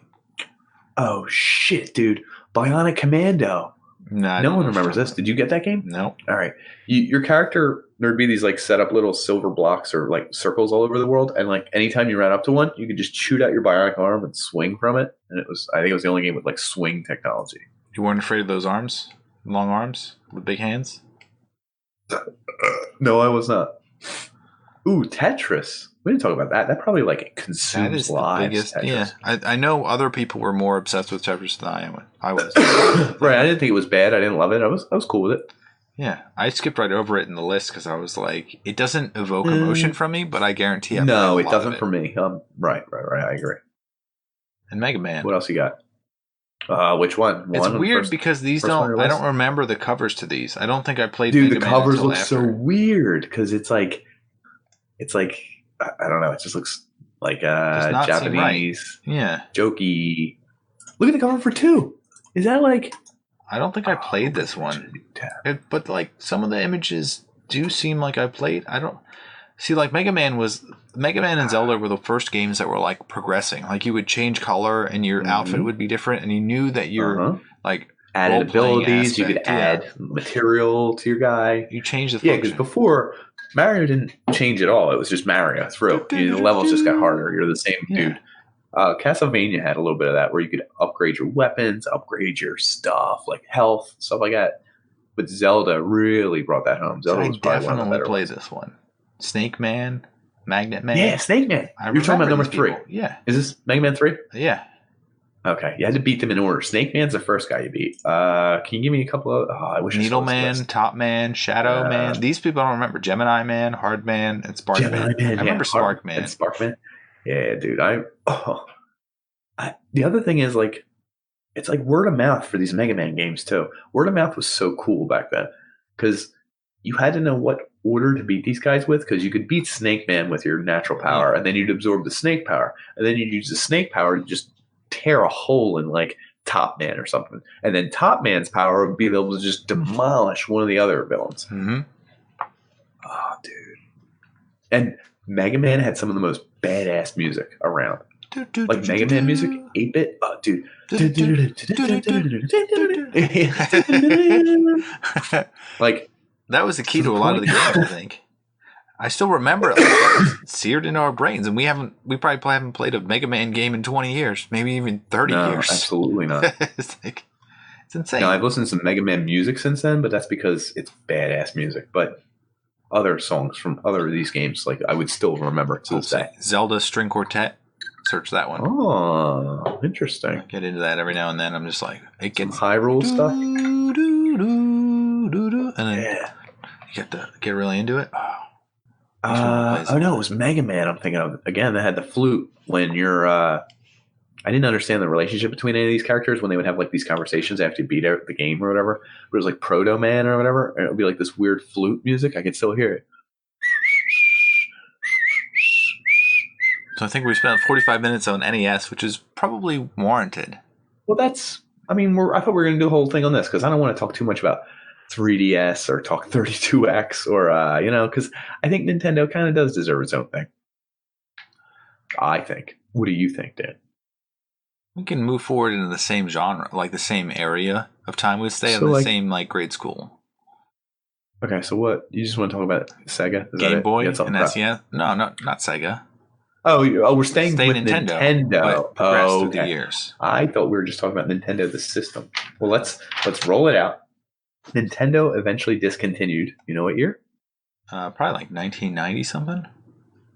Oh shit, dude. Bionic Commando. No one remembers this. Did you get that game? No. All right. Your character, there'd be these like set up little silver blocks or like circles all over the world, and like anytime you ran up to one, you could just shoot out your bionic arm and swing from it. And I think it was the only game with like swing technology. You weren't afraid of those arms? Long arms with big hands? No, I was not. Ooh, Tetris. We didn't talk about that. That probably like consumes lives. Yeah, I know other people were more obsessed with Tetris than I was. Right. I didn't think it was bad. I didn't love it. I was cool with it. Yeah, I skipped right over it in the list because I was like, it doesn't evoke emotion from me, but I guarantee I played a No, lot it of doesn't for me. Right. I agree. And Mega Man. What else you got? Which one? It's weird because these don't. I don't remember the covers to these. I don't think I played. Dude, Mega the Man covers until look after. so weird because it's like I don't know. It just looks like Japanese, right. Yeah, jokey. Look at the cover for 2. Is that like? I don't think I played this one, but like some of the images do seem like I played. I don't see like Mega Man and Zelda were the first games that were like progressing. Like you would change color and your outfit would be different, and you knew that your like added abilities. You could add material to your guy. You change the function. Yeah, because before Mario didn't change at all. It was just Mario. It's real. The levels just got harder. You're the same dude. Castlevania had a little bit of that where you could upgrade your weapons, upgrade your stuff, like health, stuff like that. But Zelda really brought that home. Zelda was probably one of the better ones. This one. Snake Man, Magnet Man. Yeah, Snake Man. You're talking about number 3. Yeah. Is this Mega Man 3? Yeah. Okay. You had to beat them in order. Snake Man's the first guy you beat. Can you give me a couple of... I wish Needle Man, Top Man, Shadow Man. These people I don't remember. Gemini Man, Hard Man, and Spark Man. I remember Spark Man. And Spark Man. Yeah, dude. The other thing is, like, it's like word of mouth for these Mega Man games, too. Word of mouth was so cool back then because you had to know what order to beat these guys with because you could beat Snake Man with your natural power, and then you'd absorb the snake power, and then you'd use the snake power to just tear a hole in, like, Top Man or something. And then Top Man's power would be able to just demolish one of the other villains. Mm-hmm. Oh, dude. And Mega Man had some of the most badass music around. Like Mega Man music, 8-bit. Oh, dude. Like, that was the key to a lot of the games, I think. I still remember it. Like, that was seared into our brains, and we probably haven't played a Mega Man game in 20 years, maybe even 30 years. Absolutely not. It's insane. Now, I've listened to some Mega Man music since then, but that's because it's badass music. But other songs from other of these games, like, I would still remember to this day. Zelda String Quartet. Search that one. Oh, interesting. I get into that every now and then. I'm just like, it gets some Hyrule stuff. And then you get to get really into it. Oh no, it was Mega Man I'm thinking of. Again, they had the flute when you're I didn't understand the relationship between any of these characters when they would have like these conversations after you beat out the game or whatever. But it was like Proto Man or whatever. And it would be like this weird flute music. I could still hear it. So I think we spent 45 minutes on NES, which is probably warranted. Well, I thought we were going to do a whole thing on this because I don't want to talk too much about 3DS or talk 32X or, because I think Nintendo kind of does deserve its own thing. I think. What do you think, Dan? We can move forward into the same genre, like the same area of time. We stay in the same like grade school. Okay, so what? You just want to talk about Sega? Game Boy and SNES? No, not Sega. Oh, we're staying with Nintendo. Through the years. I thought we were just talking about Nintendo, the system. Well, let's roll it out. Nintendo eventually discontinued. You know what year? Probably like 1990 something.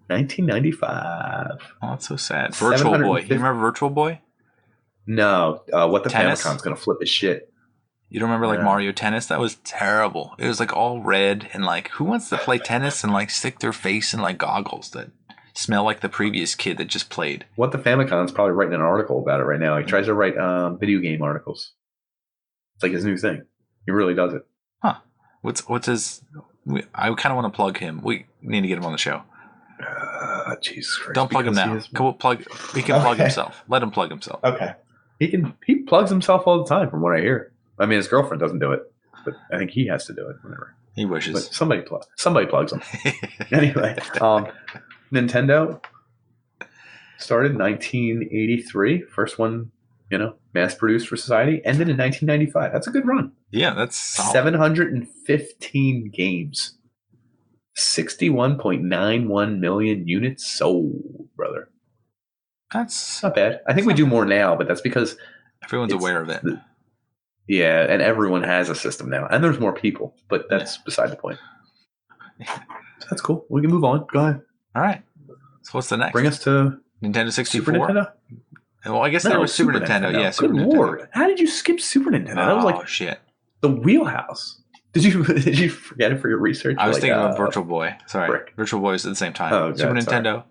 1995. Oh, that's so sad. Virtual Boy. You remember Virtual Boy? No. What the Famicom's going to flip his shit. You don't remember like Mario Tennis? That was terrible. It was like all red and like who wants to play tennis and like stick their face in like goggles that smell like the previous kid that just played? What the Famicom's probably writing an article about it right now. He tries to write video game articles. It's like his new thing. He really does it. Huh. What's his... I kind of want to plug him. We need to get him on the show. Jesus Christ. Don't plug him now. He can plug himself. Let him plug himself. Okay. He plugs himself all the time from what I hear. I mean, his girlfriend doesn't do it, but I think he has to do it whenever. He wishes. But somebody plugs him. Anyway, Nintendo started in 1983. First one, mass-produced for society. Ended in 1995. That's a good run. Yeah, that's solid. 715 games. 61.91 million units sold, brother. That's not bad. I think we do more now, but that's because everyone's aware of it. Yeah, and everyone has a system now. And there's more people, but that's beside the point. So that's cool. We can move on. Go ahead. All right. So what's the next? Bring us to Nintendo 64? Super Nintendo? Well, I guess there was Super Nintendo. Yeah, Super Good Nintendo. Lord. How did you skip Super Nintendo? That was like shit. The wheelhouse. Did you forget it for your research? I was thinking of Virtual Boy. Sorry, brick. Virtual Boy was at the same time. Oh, God, Super sorry. Nintendo.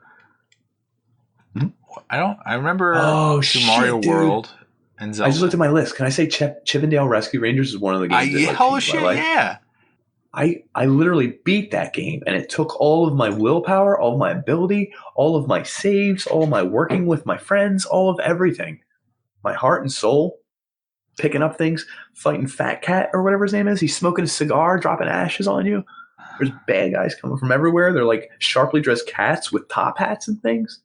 Hmm? I remember Oh, Super Mario dude. World and Zelda. I just looked at my list. Can I say Chippendale Rescue Rangers is one of the games that like, changed my life? Yeah. I literally beat that game, and it took all of my willpower, all of my ability, all of my saves, all of my working with my friends, all of everything. My heart and soul, picking up things, fighting Fat Cat or whatever his name is. He's smoking a cigar, dropping ashes on you. There's bad guys coming from everywhere. They're like sharply dressed cats with top hats and things.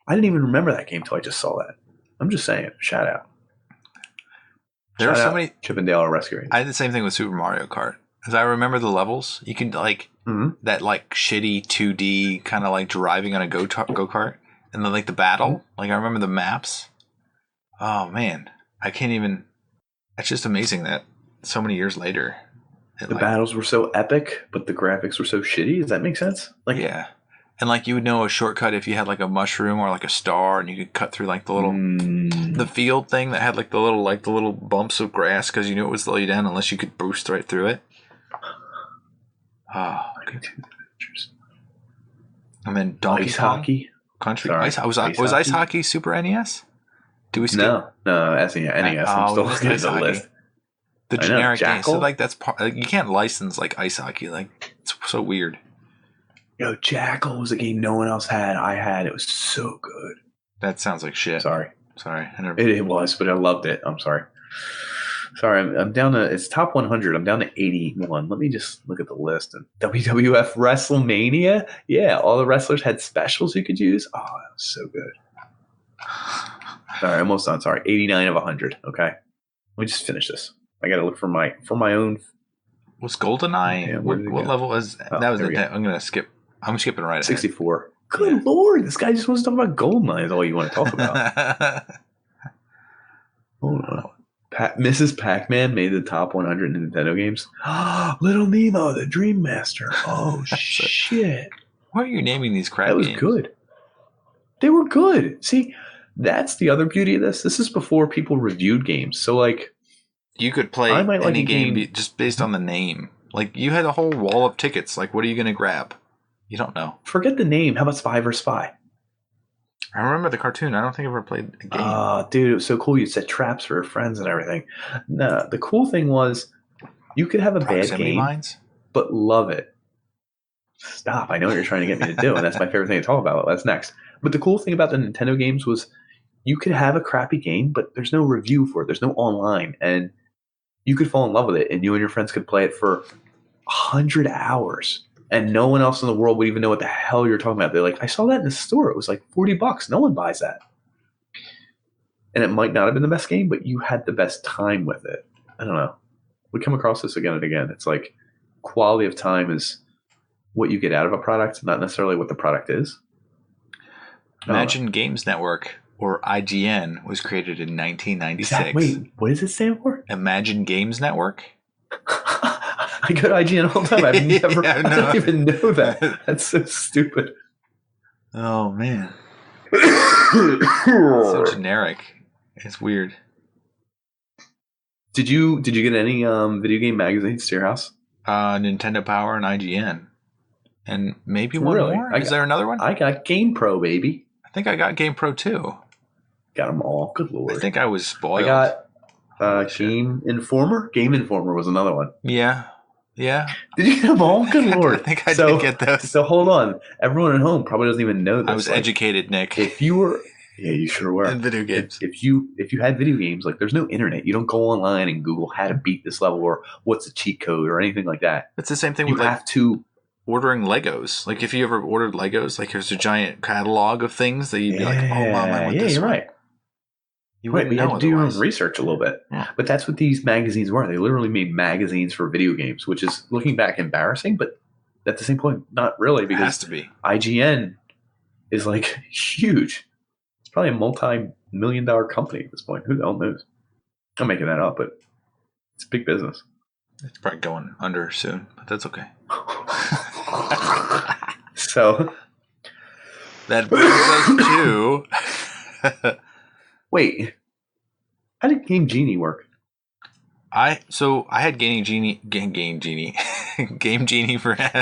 I didn't even remember that game until I just saw that. I'm just saying, shout out. There are so many Chippendale Rescue Rangers. I had the same thing with Super Mario Kart. Because I remember the levels. You can like that like shitty 2D kind of like driving on a go-kart. And then like the battle. Like I remember the maps. Oh man. I can't even. It's just amazing that so many years later. The battles were so epic, but the graphics were so shitty. Does that make sense? Like, yeah. And like you would know a shortcut if you had like a mushroom or like a star, and you could cut through like the little the field thing that had like the little bumps of grass because you knew it would slow you down unless you could boost right through it. Oh, good. And then Donkey Ice Kong hockey. Country. Sorry, Was ice hockey Super NES? Do we skip? No, NES. I'm still looking at the list. The generic game. So like that's you can't license like ice hockey. Like it's so weird. Yo, Jackal was a game no one else had. I had. It was so good. That sounds like shit. Sorry. It was, but I loved it. I'm sorry. I'm down to it's top 100. I'm down to 81. Let me just look at the list. And WWF WrestleMania. Yeah, all the wrestlers had specials you could use. Oh, that was so good. All right, almost done. Sorry, 89 of 100. Okay, let me just finish this. I got to look for my own. Was GoldenEye? Yeah, what level is that? Was I'm gonna skip. I'm skipping right ahead. 64. Good lord, this guy just wants to talk about GoldenEye. Is all you want to talk about. Hold on. Mrs. Pac-Man made the top 100 Nintendo games. Little Nemo, the Dream Master. Oh shit! Why are you naming these crap games? That was good. They were good. See, that's the other beauty of this. This is before people reviewed games. So like, you could play any game just based on the name. Like you had a whole wall of tickets. Like, what are you going to grab? You don't know. Forget the name. How about Spy vs. Spy? I remember the cartoon. I don't think I ever played a game. Dude, it was so cool. You set traps for your friends and everything. No, the cool thing was you could have a bad game, mines? But love it. Stop. I know what you're trying to get me to do, and that's my favorite thing to talk about. That's next. But the cool thing about the Nintendo games was you could have a crappy game, but there's no review for it. There's no online. And you could fall in love with it, and you and your friends could play it for 100 hours. And no one else in the world would even know what the hell you're talking about. They're like, I saw that in the store. It was like $40. No one buys that. And it might not have been the best game, but you had the best time with it. I don't know. We come across this again and again. It's like quality of time is what you get out of a product, not necessarily what the product is. Imagine Games Network, or IGN, was created in 1996. Wait, what does it stand for? Imagine Games Network? I go to IGN all the time. I don't even know that. That's so stupid. Oh, man. So generic. It's weird. Did you get any video game magazines to your house? Nintendo Power and IGN. And maybe one more? Is there another one? I got Game Pro, baby. I think I got Game Pro, too. Got them all. Good lord. I think I was spoiled. I got Game Informer. Game Informer was another one. Yeah. Did you get them all? Good lord. I think I did get those. So hold on. Everyone at home probably doesn't even know this. I was educated, Nick. If you were... Yeah, you sure were. In video games. If you had video games, like there's no internet. You don't go online and Google how to beat this level or what's a cheat code or anything like that. It's the same thing you with have to... ordering Legos. Like if you ever ordered Legos, like there's a giant catalog of things that you'd be like, oh, Mom, I want this you're one. Right. You wouldn't know you had to do your own otherwise. research a little bit. Yeah. But that's what these magazines were. They literally made magazines for video games, which is, looking back, embarrassing, but at the same point, not really, because it has to be. IGN is like huge. It's probably a multi-million-dollar company at this point. Who the hell knows? I'm making that up, but it's big business. It's probably going under soon, but that's okay. So that brings us to... Wait, how did Game Genie work? I had Game Genie, Game Genie for NES.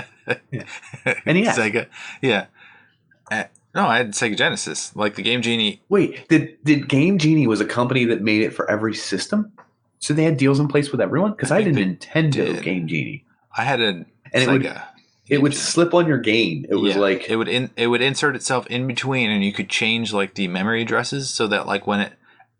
Sega. Yeah. No, I had Sega Genesis. Like the Game Genie. Wait, did Game Genie was a company that made it for every system? So they had deals in place with everyone? Because I had a Nintendo Game Genie. I had a Sega. It would slip on your game. It was like it would insert itself in between, and you could change like the memory addresses so that like when it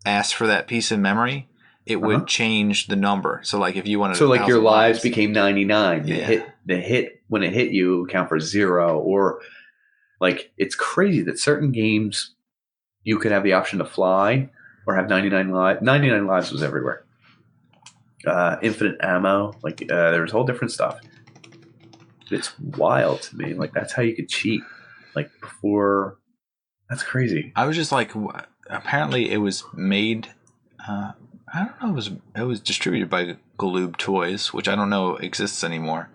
asked for that piece of memory, it would change the number. So like if you wanted, so like your lives became 99. Yeah. The hit when it hit you it would count for 0. Or like it's crazy that certain games you could have the option to fly or have 99 lives. 99 lives was everywhere. Infinite ammo, like there was whole different stuff. It's wild to me. Like that's how you could cheat. Like before, that's crazy. I was just like, apparently it was made. I don't know. It was distributed by Galoob Toys, which I don't know exists anymore.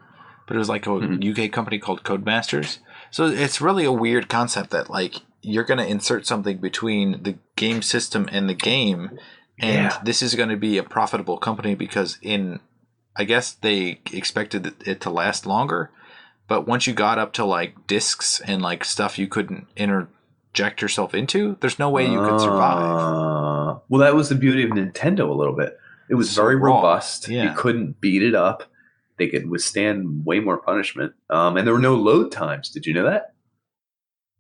But it was like a UK company called Codemasters. So it's really a weird concept that like you're going to insert something between the game system and the game, and this is going to be a profitable company because I guess they expected it to last longer. But once you got up to like discs and like stuff you couldn't interject yourself into, there's no way you could survive. Well, that was the beauty of Nintendo a little bit. It was very robust. Yeah. You couldn't beat it up. They could withstand way more punishment. And there were no load times. Did you know that?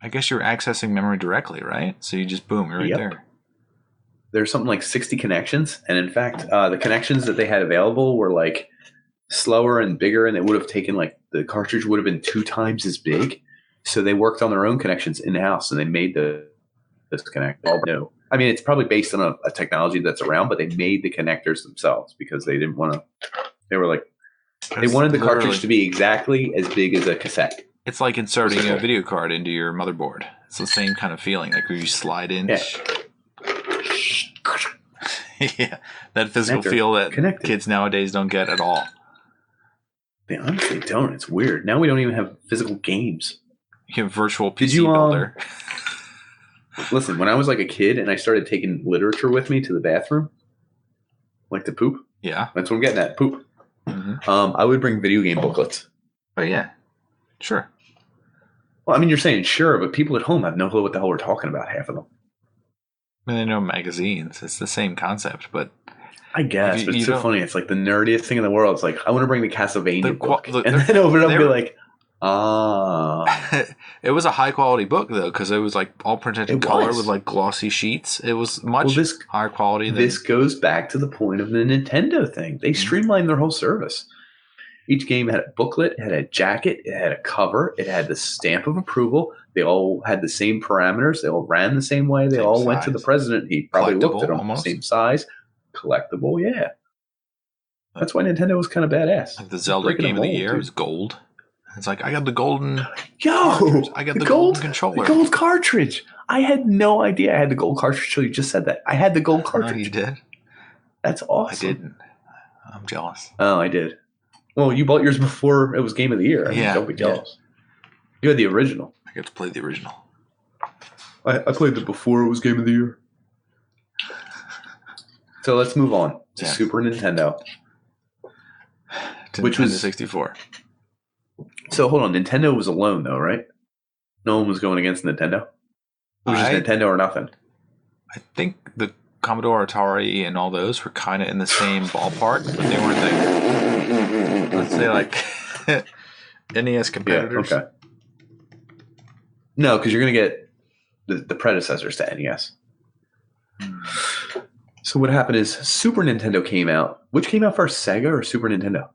I guess you're accessing memory directly, right? So you just boom, you're right there. There's something like 60 connections. And in fact, the connections that they had available were like slower and bigger, and it would have taken like the cartridge would have been 2 times as big. So they worked on their own connections in house, and they made this connector. All new. I mean, it's probably based on a technology that's around, but they made the connectors themselves because they didn't want to. They were like, they wanted the cartridge to be exactly as big as a cassette. It's like inserting a video card into your motherboard. It's the same kind of feeling, like where you slide in. Yeah. Yeah, that physical feel that kids nowadays don't get at all. They honestly don't. It's weird. Now we don't even have physical games. You have virtual PC builder. Listen, when I was like a kid and I started taking literature with me to the bathroom, like to poop. Yeah. That's what I'm getting at, poop. Mm-hmm. I would bring video game booklets. Oh, yeah. Sure. Well, I mean, you're saying sure, but people at home have no clue what the hell we're talking about, half of them. I mean, they know magazines. It's the same concept, but... I guess, but it's so funny. It's like the nerdiest thing in the world. It's like, I want to bring the Castlevania book. And then open it up and be like, It was a high-quality book, though, because it was like all printed in color with like glossy sheets. It was much higher quality than... This goes back to the point of the Nintendo thing. They streamlined their whole service. Each game had a booklet, it had a jacket, it had a cover, it had the stamp of approval. They all had the same parameters. They all ran the same way. They all went to the president. He probably looked at them, almost. Same size. Collectible, yeah. That's why Nintendo was kind of badass. Like the Zelda game of the year was gold. It's like, I got the golden... I got the golden controller. The gold cartridge. I had no idea I had the gold cartridge until you just said that. I had the gold cartridge. No, you did? That's awesome. I didn't. I'm jealous. Oh, I did. Well, you bought yours before it was Game of the Year. I mean, don't be jealous. You had the original. I get to play the original. I played it before it was Game of the Year. So let's move on to Super Nintendo. Which was 64. So hold on. Nintendo was alone, though, right? No one was going against Nintendo? It was just Nintendo or nothing? I think the Commodore, Atari, and all those were kind of in the same ballpark, but they weren't like, let's say, like NES competitors. Yeah, okay. No, because you're going to get the predecessors to NES. So what happened is Super Nintendo came out. Which came out first, Sega or Super Nintendo?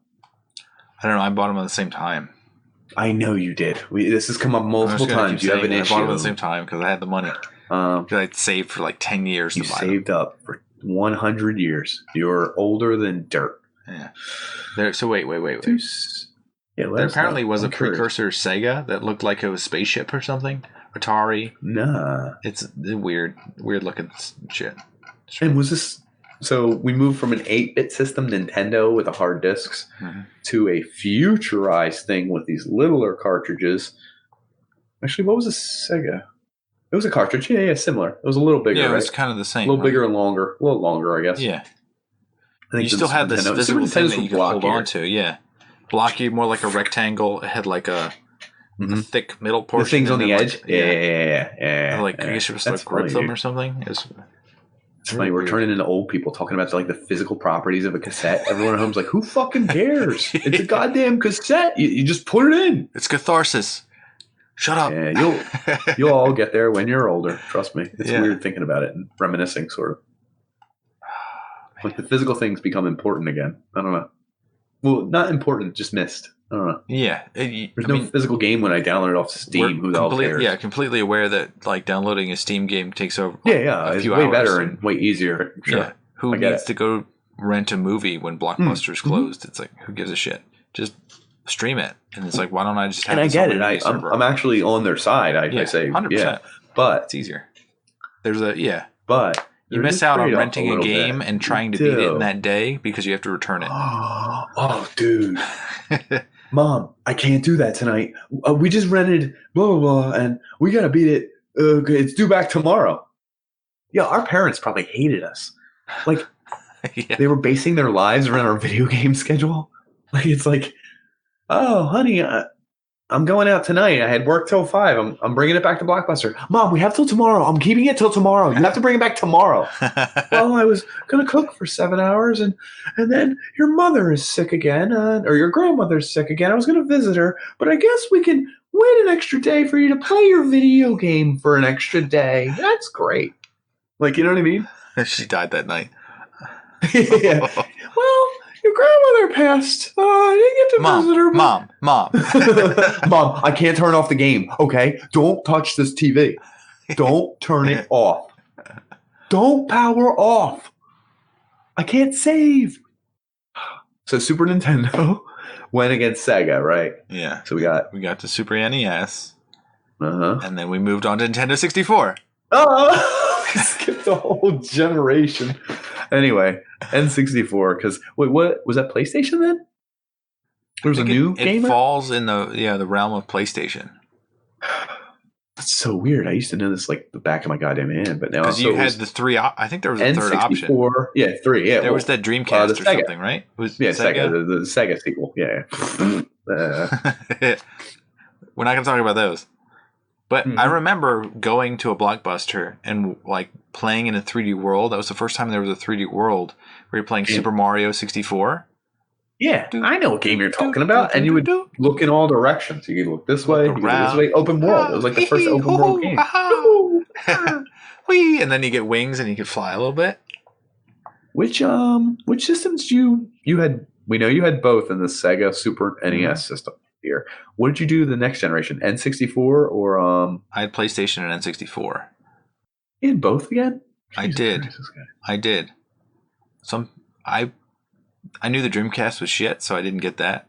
I don't know. I bought them at the same time. I know you did. This has come up multiple times. You have an issue. I bought them at the same time because I had the money. I'd saved for like 10 years to buy them. You saved up for 100 years. You're older than dirt. Yeah. So wait. Yeah, there apparently was a precursor Sega that looked like it was Spaceship or something. Atari. Nah. It's weird looking shit. And was this... So we moved from an 8-bit system, Nintendo, with the hard disks, to a futurized thing with these littler cartridges. Actually, what was a Sega? It was a cartridge. Yeah, similar. It was a little bigger, Yeah, it was kind of the same. A little bigger and longer. A little longer, I guess. Yeah. I think you still had this Nintendo, visible Super thing Nintendo's that you were could hold blockier. on to. Yeah, blocky, more like a rectangle. It had like a thick middle portion. The things on the then edge. Like, Yeah. Like I guess you're supposed to That's like grip funny, them dude. or something. It's funny. We're turning into old people talking about like the physical properties of a cassette. Everyone at home's like, who fucking cares? It's a goddamn cassette. You just put it in. It's catharsis. Shut up. Yeah, you'll all get there when you're older. Trust me. It's weird thinking about it and reminiscing, sort of. Like the physical things become important again. I don't know. Well, not important, just missed. I don't know. Yeah. There's no physical game when I download it off Steam. Who the hell cares? Yeah, completely aware that like downloading a Steam game takes over. Yeah, it's way better and way easier. Sure. Yeah. Who needs to go rent a movie when Blockbuster's closed? It's like, who gives a shit? Just stream it. And it's like, why don't I just have and I get it. server? I'm actually on their side. I say 100%. Yeah, but it's easier. There's but you miss out on renting a game and trying to beat it in that day because you have to return it. Oh, dude. Mom, I can't do that tonight. We just rented blah, blah, blah, and we got to beat it. It's due back tomorrow. Yeah, our parents probably hated us. Like, they were basing their lives around our video game schedule. Like, it's like, oh, honey, I'm going out tonight. I had work till 5. I'm bringing it back to Blockbuster. Mom, we have till tomorrow. I'm keeping it till tomorrow. You have to bring it back tomorrow. Well, I was going to cook for 7 hours, and then your mother is sick again, or your grandmother's sick again. I was going to visit her, but I guess we can wait an extra day for you to play your video game for an extra day. That's great. Like, you know what I mean? She died that night. Yeah. Well, your grandmother passed. I didn't get to visit her. Mom. Mom, I can't turn off the game, okay? Don't touch this TV. Don't turn it off. Don't power off. I can't save. So Super Nintendo went against Sega, right? Yeah. So we got the Super NES. And then we moved on to Nintendo 64. Oh, we skipped a whole generation. Anyway, N64, because wait, what was that PlayStation then? There was a new game? It falls in the realm of PlayStation. That's so weird. I used to know this like the back of my goddamn hand, but now because you had the three. I think there was a third option. Yeah, 3. Yeah, there was that Dreamcast or something, right? It was Sega, the Sega sequel. Yeah. We're not going to talk about those. But I remember going to a Blockbuster and like playing in a 3D world. That was the first time there was a 3D world where you're playing Super Mario 64. Yeah, I know what game you're talking about. And you would look in all directions. You could look this way, you could look this way. Open world. It was like the first open world game. Whee! And then you get wings and you could fly a little bit. Which systems you had? We know you had both in the Sega Super NES system. Here, what did you do the next generation? N64 or I had PlayStation and N64. In both again? I did. I knew the Dreamcast was shit, so I didn't get that.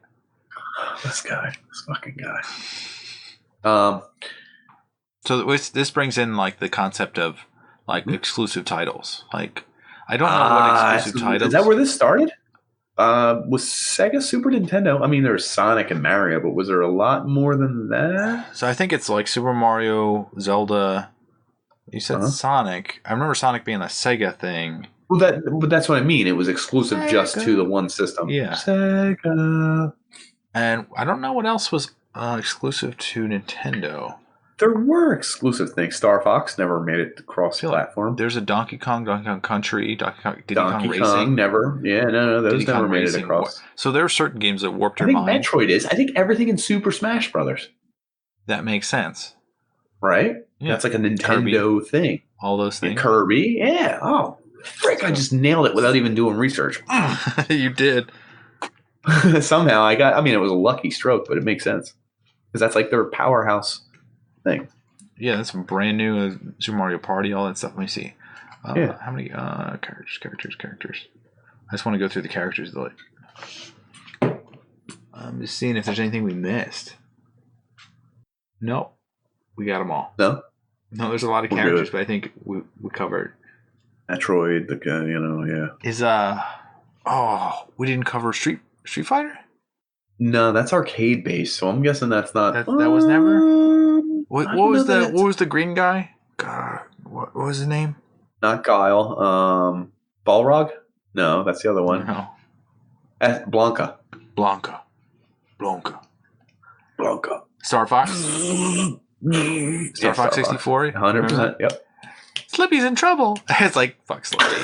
This fucking guy. So this brings in like the concept of like exclusive titles. Like I don't know what exclusive titles. Is that where this started? Was Sega Super Nintendo? I mean, there was Sonic and Mario, but was there a lot more than that? So I think it's like Super Mario, Zelda. You said Sonic. I remember Sonic being a Sega thing. Well, but that's what I mean. It was exclusive just to the one system. Yeah. Sega. And I don't know what else was exclusive to Nintendo. There were exclusive things. Star Fox never made it cross-platform. There's a Donkey Kong Country, Diddy Kong Racing. Never. Yeah, no, those never made it across. So there are certain games that warped your mind. I think Metroid is. I think everything in Super Smash Brothers. That makes sense. Right? Yeah. That's like a Nintendo thing. All those things. And Kirby, yeah. Oh, frick, I just nailed it without even doing research. You did. Somehow it was a lucky stroke, but it makes sense. Because that's like their powerhouse thing. Yeah, that's brand new Super Mario Party, all that stuff. Let me see. How many characters? I just want to go through the characters. I'm just seeing if there's anything we missed. Nope. We got them all. No, there's a lot of characters, but I think we covered. Metroid, the guy, yeah. Is we didn't cover Street Fighter? No, that's arcade based, so I'm guessing that's not. That was never. What was the green guy? God, what was his name? Not Guile. Balrog. No, that's the other one. No. Blanca. Blanca. Star Fox. Star Fox 64. 100%. Yep. Slippy's in trouble. It's like, fuck Slippy.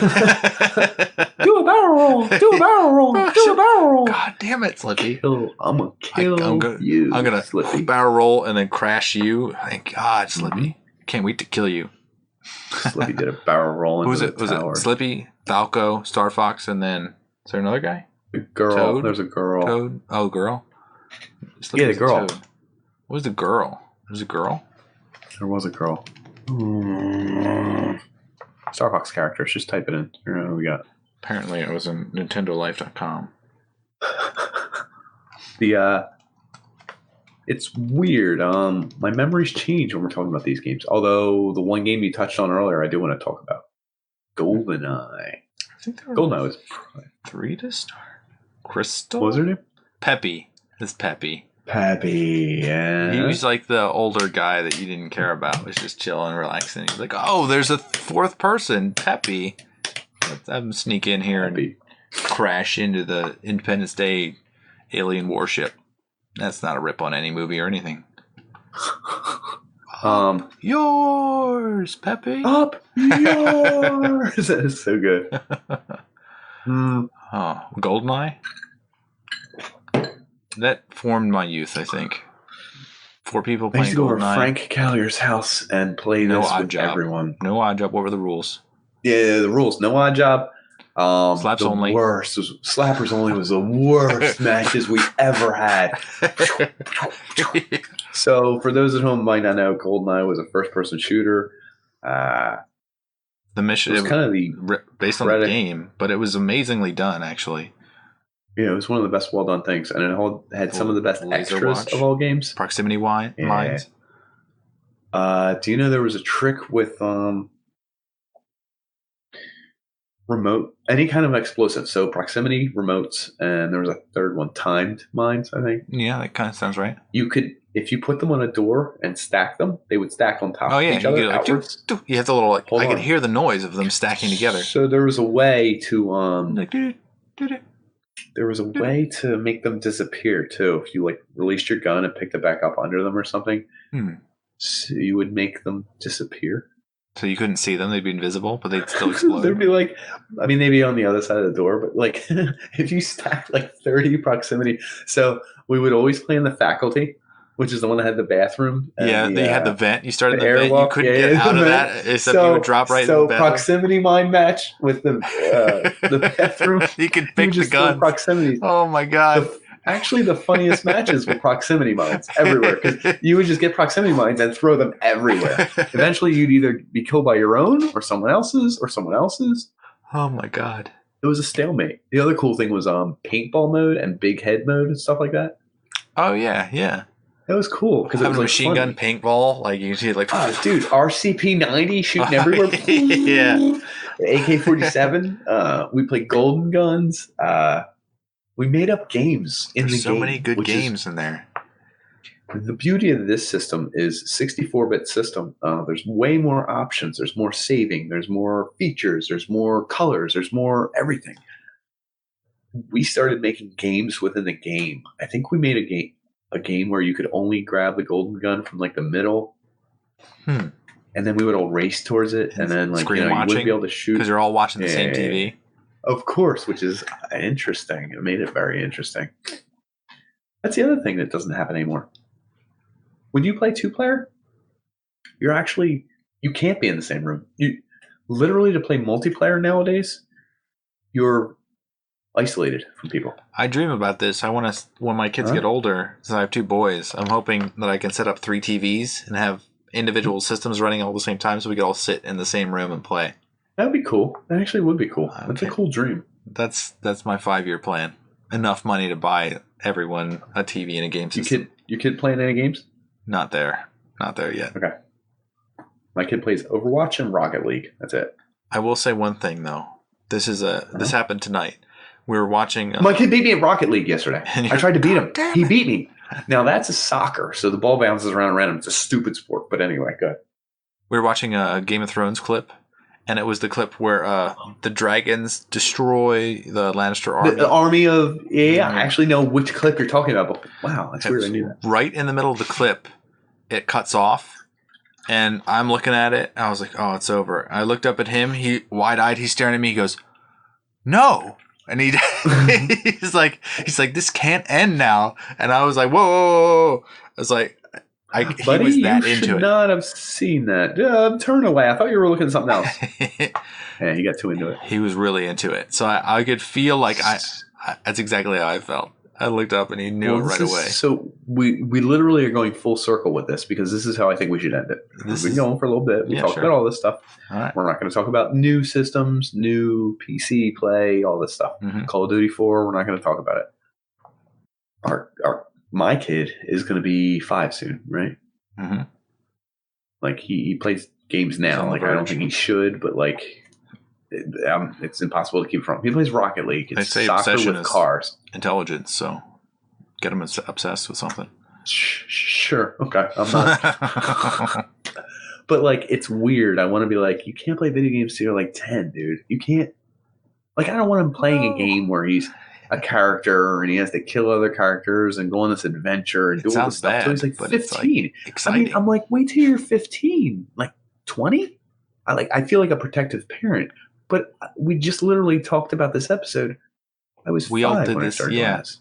Do a barrel roll. Do a barrel roll. Do a barrel roll. God damn it, Slippy. I'm going to kill you. I'm going to Slippy. barrel roll and then crash you. Thank God, Slippy. Can't wait to kill you. Slippy did a barrel roll into the tower. Was it Slippy, Falco, Star Fox, and then is there another guy? A girl. Toad? There's a girl. Toad? Oh, girl? Yeah, the girl. What was the girl? Was it a girl? There was a girl. Star Fox characters. Just type it in. Here, what we got. Apparently it was in NintendoLife.com. It's weird. My memories change when we're talking about these games. Although the one game you touched on earlier, I do want to talk about. GoldenEye. I think there were GoldenEye was 3 to start. Crystal? What was her name? Peppy. It's Peppy. Peppy, yeah. He was like the older guy that you didn't care about. Was just chilling and relaxing. He's like, oh, there's a 4th person, Peppy. Let's have him sneak in here and crash into the Independence Day alien warship. That's not a rip on any movie or anything. Yours, Peppy. Up yours. That is so good. Oh, GoldenEye? That formed my youth, I think. 4 people I used playing to go GoldenEye. to Frank Callier's house and play this with everyone. No odd job. What were the rules? Yeah, the rules. No odd job. Slaps the only. Worst. Slappers only was the worst matches we ever had. So, for those at home who might not know, GoldenEye was a first-person shooter. The mission was kind of based on the game, but it was amazingly done, actually. Yeah, it was one of the best well-done things, and it had some of the best extras of all games. Proximity mines. Do you know there was a trick with remote, any kind of explosive? So proximity, remotes, and there was a third one, timed mines, I think. Yeah, that kind of sounds right. You could, if you put them on a door and stack them, they would stack on top of each other. You have the little, like, I could hear the noise of them stacking together. So there was a way to there was a way to make them disappear too. If you like released your gun and picked it back up under them or something, so you would make them disappear. So you couldn't see them; they'd be invisible, but they'd still explode. They'd be like, I mean, they'd be on the other side of the door, but like, if you stack like 30 proximity, so we would always play in the faculty, which is the one that had the bathroom. And they had the vent. You started the vent. You couldn't get out of that, except you would drop right in the bathroom. So proximity mine match with the bathroom. You could pick the gun. Proximity. Oh my god! Actually, the funniest matches were proximity mines everywhere, because you would just get proximity mines and throw them everywhere. Eventually, you'd either be killed by your own or someone else's. Oh my god! It was a stalemate. The other cool thing was paintball mode and big head mode and stuff like that. Oh yeah. That was cool because it was a like machine gun paintball. Like you see, like dude, RCP-90 shooting everywhere. Yeah, AK-47. We played golden guns. We made up games in the game. So many good games in there. The beauty of this system is 64-bit system. There's way more options. There's more saving. There's more features. There's more colors. There's more everything. We started making games within the game. I think we made a game where you could only grab the golden gun from like the middle, and then we would all race towards it, and then like you wouldn't be able to shoot because you're all watching the same TV. Of course, which is interesting. It made it very interesting. That's the other thing that doesn't happen anymore. When you play 2-player, you can't be in the same room. You literally, to play multiplayer nowadays, you're isolated from people. I dream about this. I want to, when my kids get older, since I have 2 boys, I'm hoping that I can set up 3 TVs and have individual systems running all at the same time so we could all sit in the same room and play. That would be cool. That actually would be cool. That's a cool dream. That's my 5-year plan. Enough money to buy everyone a TV and a game system. Your kid playing any games? Not there yet. Okay. My kid plays Overwatch and Rocket League. That's it. I will say one thing though. This happened tonight. We were watching. My kid beat me in Rocket League yesterday. I tried to beat him. He beat me. Now that's a soccer, so the ball bounces around and around. It's a stupid sport, but anyway, good. We were watching a Game of Thrones clip, And it was the clip where the dragons destroy the Lannister army. The army of... Yeah, I actually know which clip you're talking about. But wow, that's weird. I knew that. Right in the middle of the clip, it cuts off. And I'm looking at it. I was like, oh, it's over. I looked up at him. He wide-eyed. He's staring at me. He goes, no. And he's like, this can't end now. And I was like, whoa, whoa, whoa, whoa. I was like... Buddy, he was that you into should it. not have seen that. Turn away. I thought you were looking at something else. Yeah, he got too into it. He was really into it. So I could feel like that's exactly how I felt. I looked up and he knew it right away. So we literally are going full circle with this because this is how I think we should end it. We've been going for a little bit. We talked about all this stuff. All right. We're not going to talk about new systems, new PC play, all this stuff. Mm-hmm. Call of Duty 4, we're not going to talk about it. My kid is going to be 5 soon, right? Mm-hmm. Like he plays games now. Like I don't think he should, but like it's impossible to keep from. He plays Rocket League. It's soccer with cars. Intelligence. So get him obsessed with something. Sure. Okay. I'm not. But like it's weird. I want to be like, you can't play video games till you're like 10, dude. You can't. Like I don't want him playing a game where he's a character and he has to kill other characters and go on this adventure and do all this stuff. So he's like 15. Exciting. I mean, I'm like, wait till you're 15, like 20. I feel like a protective parent, but we just literally talked about this episode. I was we 5 all did when this, I started doing this.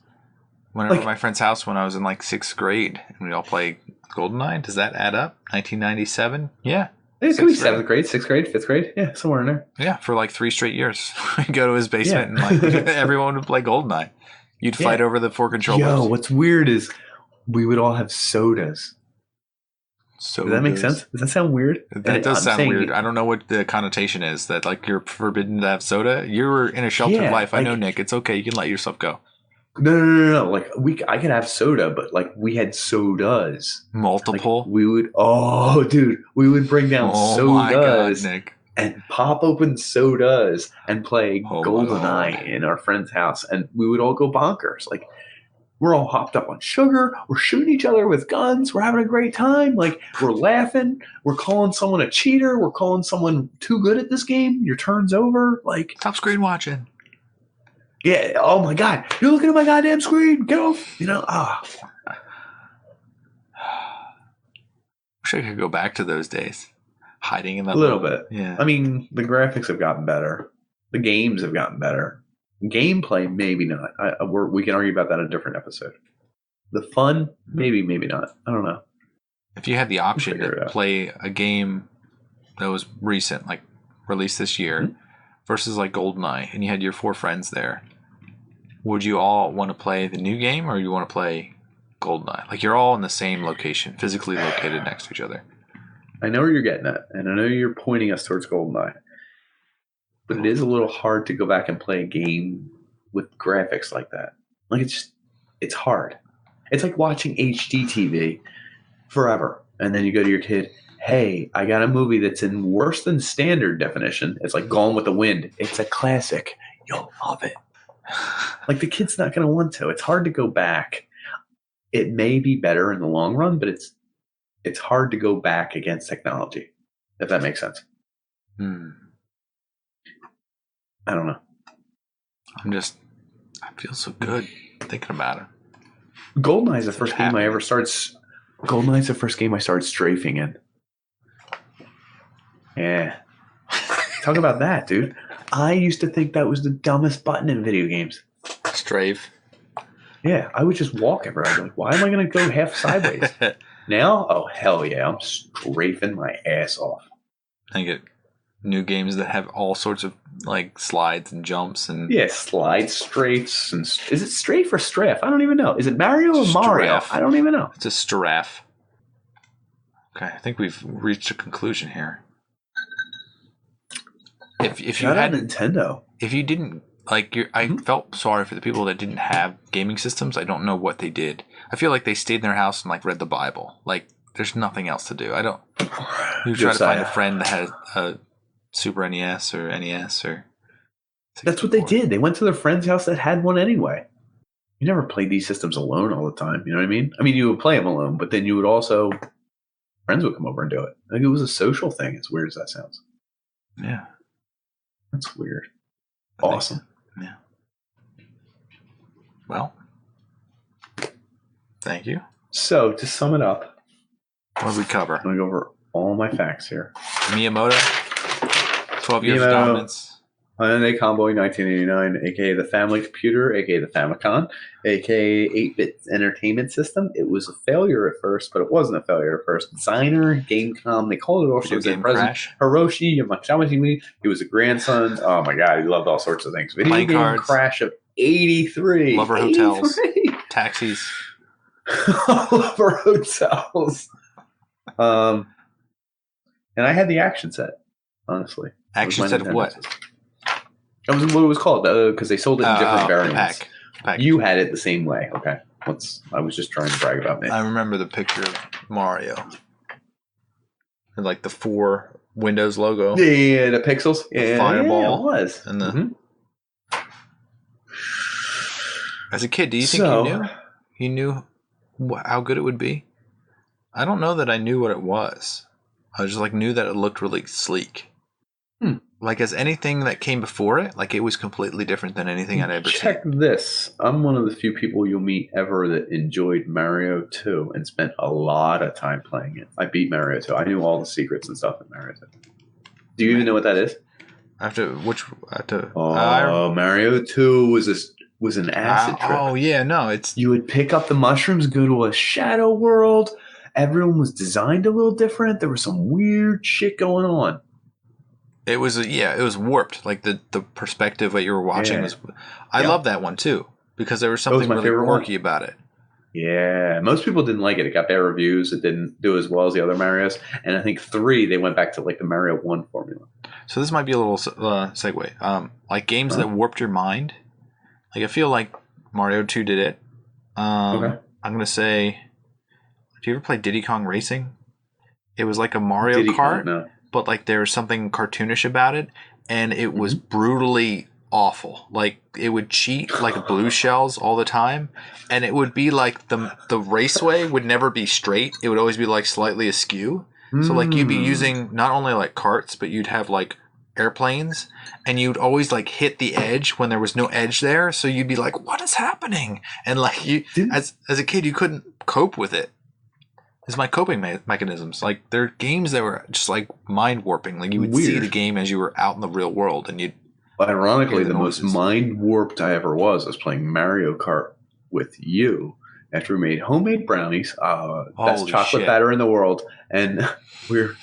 Whenever at my friend's house when I was in like 6th grade and we all play GoldenEye. Does that add up? 1997? Yeah. It could be 7th grade, 6th grade, 5th grade. Yeah, somewhere in there. Yeah, for like 3 straight years. We'd go to his basement and like everyone would play GoldenEye. You'd fight over the 4 controllers. Yo, what's weird is we would all have sodas. Does that make sense? Does that sound weird? That does sound weird. I don't know what the connotation is that like you're forbidden to have soda. You're in a sheltered life. I know, Nick. It's okay. You can let yourself go. No. Like I could have soda, but like we had sodas. Multiple. Like, we would bring down sodas. My God, Nick. And pop open sodas and play GoldenEye in our friend's house, and we would all go bonkers. Like we're all hopped up on sugar. We're shooting each other with guns. We're having a great time. Like we're laughing. We're calling someone a cheater. We're calling someone too good at this game. Your turn's over. Like stop screen watching. Yeah. Oh my God. You're looking at my goddamn screen. Get off. You know. Wish I could go back to those days. Hiding in that a little bit. Yeah. I mean, the graphics have gotten better. The games have gotten better. Gameplay, maybe not. We can argue about that in a different episode. The fun, maybe not. I don't know. If you had the option to play a game that was recent, like released this year, versus like GoldenEye, and you had your 4 friends there, would you all want to play the new game or you want to play GoldenEye? Like you're all in the same location, physically located next to each other. I know where you're getting at, and I know you're pointing us towards GoldenEye. But it is a little hard to go back and play a game with graphics like that. Like it's hard. It's like watching HD TV forever. And then you go to your kid, hey, I got a movie that's in worse than standard definition. It's like Gone with the Wind. It's a classic. You'll love it. Like the kid's not going to want to. It's hard to go back. It may be better in the long run, but it's hard to go back against technology, if that makes sense. I don't know. I feel so good thinking about it. GoldenEye's the first game I ever started. GoldenEye's the first game I started strafing in. Yeah. Talk about that, dude. I used to think that was the dumbest button in video games. Strafe. Yeah, I would just walk everywhere. I'd be like, why am I going to go half sideways? Now, oh, hell yeah. I'm strafing my ass off. I get new games that have all sorts of like slides and jumps and slide strafes and is it strafe or strafe? I don't even know. Is it Mario or Mario? I don't even know. It's a strafe. Okay, I think we've reached a conclusion here. If you had Nintendo, if you didn't like, I felt sorry for the people that didn't have gaming systems. I don't know what they did. I feel like they stayed in their house and like read the Bible. Like there's nothing else to do. I don't. You try to find a friend that had a Super NES or NES or. 64. That's what they did. They went to their friend's house that had one anyway. You never played these systems alone all the time. You know what I mean? I mean, you would play them alone, but then you would friends would come over and do it. I think it was a social thing, as weird as that sounds. Yeah. That's weird. Awesome. Yeah. Well, thank you. So, to sum it up, what did we cover? I'm going to go over all my facts here. Miyamoto, 12 years of dominance. Hyundai Comboy 1989, aka the Family Computer, aka the Famicom, aka 8-bit entertainment system. It was a failure at first, but it wasn't a failure at first. Designer, Gamecom, they called it all sorts of Crash. Hiroshi Yamashita, he was a grandson. Oh my god, he loved all sorts of things. Video Playing game cards. Crash of 83. Lover 83. hotels. Taxis. Lover hotels. And I had the action set, honestly. Action set of what? System. That was what it was called because they sold it in different variants. Pack. You had it the same way. Okay. I was just trying to brag about me. I remember the picture of Mario. And like the 4 Windows logo. Yeah, the pixels. The fireball. Yeah, it was. And the... As a kid, do you think you knew how good it would be? I don't know that I knew what it was. I just knew that it looked really sleek. As anything that came before it, it was completely different than anything I'd ever seen. Check this. I'm one of the few people you'll meet ever that enjoyed Mario 2 and spent a lot of time playing it. I beat Mario 2. I knew all the secrets and stuff in Mario 2. Do you even know what that is? Mario 2 was an acid trip. Oh yeah, no, you would pick up the mushrooms, go to a shadow world. Everyone was designed a little different. There was some weird shit going on. It was it was warped. The perspective that you were watching was. I love that one too because there was something really quirky about it. Yeah, most people didn't like it. It got bad reviews. It didn't do as well as the other Marios. And I think 3, they went back to the Mario 1 formula. So this might be a little segue. Games that warped your mind. I feel like Mario 2 did it. Okay. I'm gonna say. Do you ever play Diddy Kong Racing? It was like a Mario Diddy Kart. Kong, no. But there was something cartoonish about it, and it was brutally awful. It would cheat blue shells all the time, and it would be the raceway would never be straight. It would always be slightly askew. So you'd be using not only karts, but you'd have airplanes, and you'd always hit the edge when there was no edge there. So you'd be like, "What is happening?" And as a kid, you couldn't cope with it. It's my coping mechanisms. There are games that were just mind warping. You would see the game as you were out in the real world, and you'd. Ironically, the most mind warped I ever was playing Mario Kart with you after we made homemade brownies, best chocolate batter in the world, and we were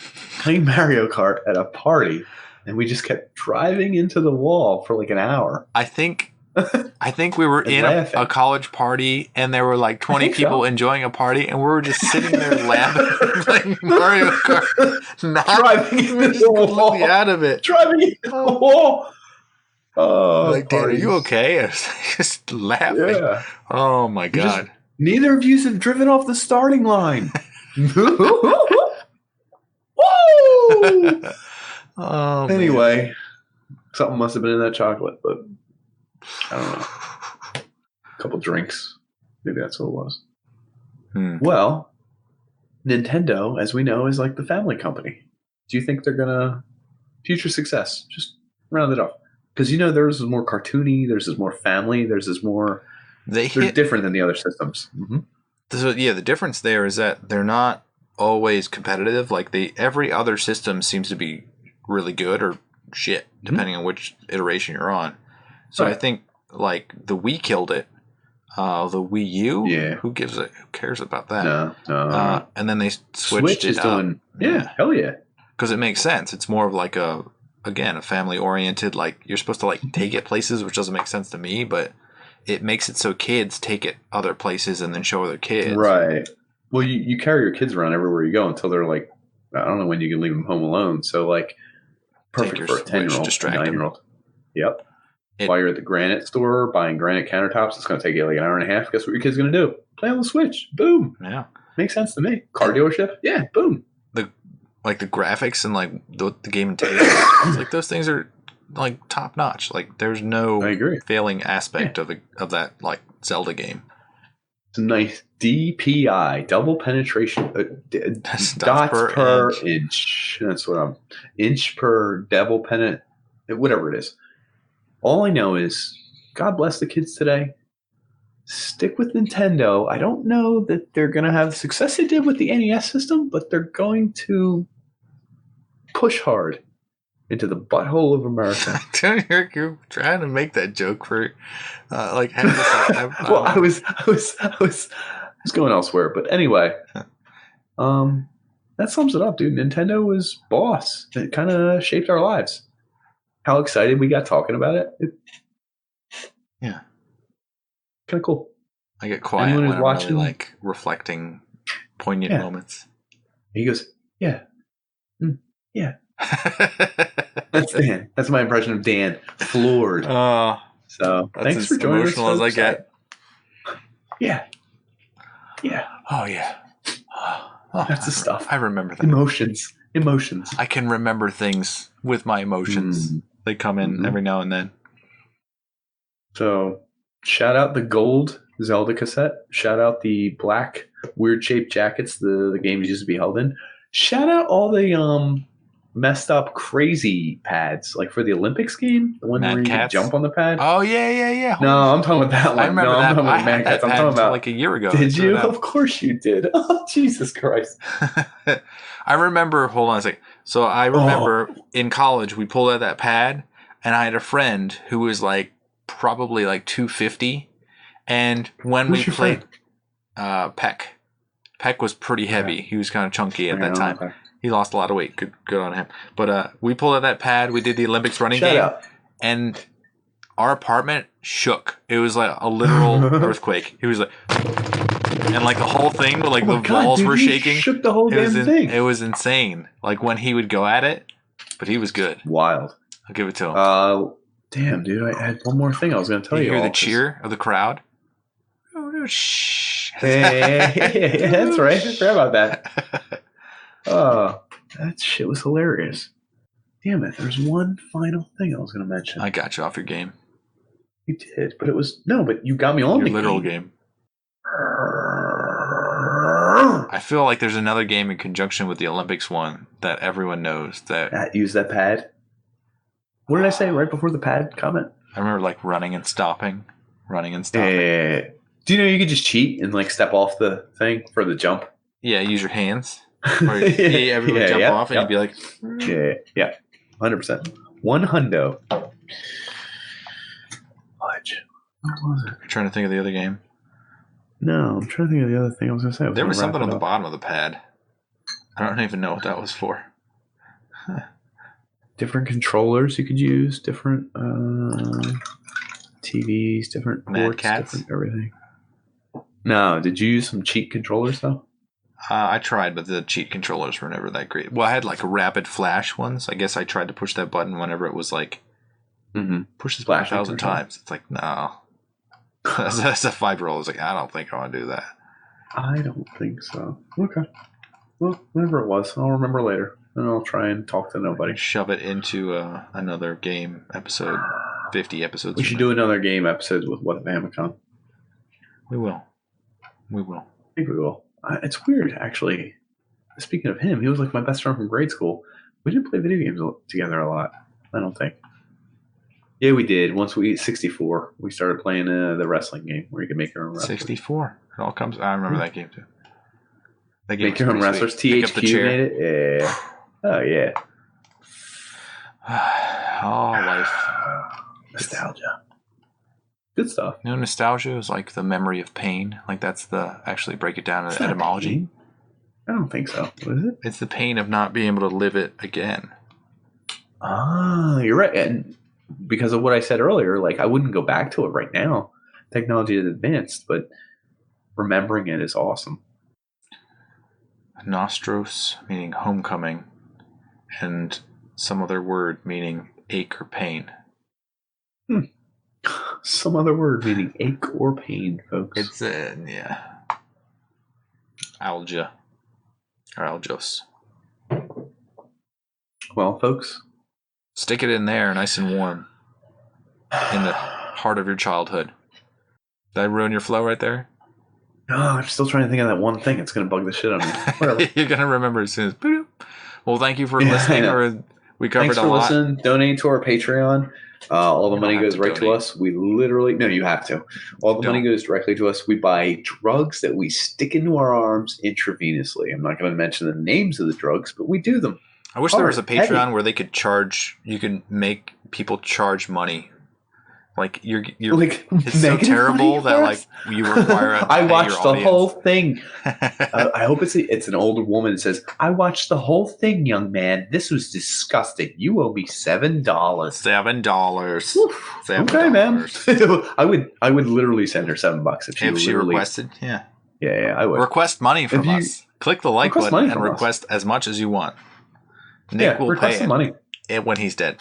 playing Mario Kart at a party, and we just kept driving into the wall for an hour. I think we were in a college party, and there were 20 people enjoying a party, and we were just sitting there laughing, playing Mario Kart, not driving into the wall, out of it, driving into the wall. Oh, Dan, are you okay? I was just laughing. Yeah. Oh my god! Neither of you have driven off the starting line. Woo! Anyway, something must have been in that chocolate, but. I don't know. A couple drinks. Maybe that's what it was. Well, Nintendo, as we know, is the family company. Do you think they're going to... Future success. Just round it off. Because, theirs is more cartoony. Theirs is more family. Theirs is more... They're different than the other systems. Mm-hmm. So, the difference there is that they're not always competitive. Every other system seems to be really good or shit, depending on which iteration you're on. So I think the Wii killed it. The Wii U, who cares about that? No. And then they switched Switch is it doing, hell yeah. Because it makes sense. It's more of a family oriented. You're supposed to take it places, which doesn't make sense to me, but it makes it so kids take it other places and then show other kids. Right. Well, you carry your kids around everywhere you go until they're I don't know when you can leave them home alone. So perfect for a 10-year-old, a 9-year-old. Yep. While you're at the granite store buying granite countertops, it's going to take you an hour and a half. Guess what your kid's going to do? Play on the Switch. Boom. Yeah. Makes sense to me. Car dealership. Yeah. Boom. The graphics and the game and taste. Those things are top notch. There's no failing aspect of that Zelda game. It's a nice DPI, double penetration, dots per inch. That's what inch per double whatever it is. All I know is, God bless the kids today. Stick with Nintendo. I don't know that they're going to have the success they did with the NES system, but they're going to push hard into the butthole of America. You're trying to make that joke for, like, well, I was going elsewhere, but anyway, that sums it up, dude. Nintendo was boss. It kind of shaped our lives. How excited we got talking about it. Yeah. Kind of cool. I get quiet when I'm watching, really, like, reflecting poignant moments. He goes, yeah. Yeah. That's Dan. That's my impression of Dan. Floored. So thanks for joining us. As I get. Yeah. Yeah. Oh, yeah. That's the stuff. I remember that. Emotions. I can remember things with my emotions. They come in every now and then. So, shout out the gold Zelda cassette. Shout out the black weird shaped jackets the games used to be held in. Shout out all the messed up crazy pads, like for the Olympics game, the one where you can jump on the pad. Oh yeah. No, I'm talking about that one. I remember that. I'm talking about Mad Cats. I'm talking about like a year ago. Did you? Of course you did. Oh, Jesus Christ. I remember. Hold on a second. So I remember in college we pulled out that pad, and I had a friend who was like probably like 250, and when we played, Peck was pretty heavy. He was kind of chunky at that time. Okay. He lost a lot of weight. Good on him. But we pulled out that pad. We did the Olympics running game, and our apartment shook. It was like a literal earthquake. It was like, and like the whole thing, like the walls were shaking. Shook the whole damn thing. It was insane. Like when he would go at it, but he was good. Wild. I'll give it to him. Damn, dude! I had one more thing I was going to tell you. You hear the cheer of the crowd? Oh, shh. Hey, that's right. I forgot about that. That shit was hilarious. Damn it! There's one final thing I was going to mention. I got you off your game. You did, but it was but you got me on your the literal game. I feel like there's another game in conjunction with the Olympics one that everyone knows that use that pad. What did I say right before the pad comment? I remember like running and stopping. Do you know you could just cheat and like step off the thing for the jump? Yeah, use your hands. Or everyone jump off and you'd be like, yeah, 100%. One hundo. Fudge. What was it? You're trying to think of the other game. No, I'm trying to think of the other thing I was going to say. There was something on the bottom of the pad. I don't even know what that was for. Different controllers you could use, different TVs, different ports, different everything. No, did you use some cheat controllers though? I tried, but the cheat controllers were never that great. Well, I had like rapid flash ones. I guess I tried to push that button whenever it was like, push this button 1,000 times. It's like, no. As a 5-year-old, I was like, I don't think I want to do that. I don't think so. Okay. Well, whatever it was, I'll remember later. And I'll try and talk to nobody. Shove it into another game episode. 50 episodes. We should do another game episode with WTFamicom. We will. I think we will. It's weird, actually. Speaking of him, he was like my best friend from grade school. We didn't play video games together a lot, I don't think. Yeah, we did. Once 64, we started playing the wrestling game where you can make your own wrestlers. 64. It all comes. I remember that game too. That game make your own wrestlers. THQ made it. Yeah. Oh yeah. Oh, life. Nostalgia. Good stuff. You know, nostalgia is like the memory of pain. Like that's actually break it down to etymology. Pain? I don't think so. What is it? It's the pain of not being able to live it again. Ah, you're right. And because of what I said earlier, like I wouldn't go back to it right now. Technology is advanced, but remembering it is awesome. Nostros meaning homecoming, and some other word meaning ache or pain. Some other word meaning ache or pain, folks. It's algia or algios. Well, folks, stick it in there, nice and warm, in the heart of your childhood. Did I ruin your flow right there? No, I'm still trying to think of that one thing. It's going to bug the shit out of me. Whatever. You're going to remember as soon as... Well, thank you for listening. We covered Thanks a for lot. listening. Donate to our Patreon. All the You money don't have goes to right to donate. us. We literally, no, you have to. All the money Don't. goes directly to us. We buy drugs that we stick into our arms intravenously. I'm not going to mention the names of the drugs, but we do them. I wish there was a Heavy. Patreon where they could charge. You could make people charge money. Like you're Like, it's so negative terrible money that for like us? you require. To I pay watched your the audience. whole thing. I hope it's an older woman that says, "I watched the whole thing, young man. This was disgusting. You owe me $7." $7. Okay, man. I would literally send her $7 if she requested. Yeah, I would request money from us. Click the like button and request as much as you want. Nick will pay it money when he's dead.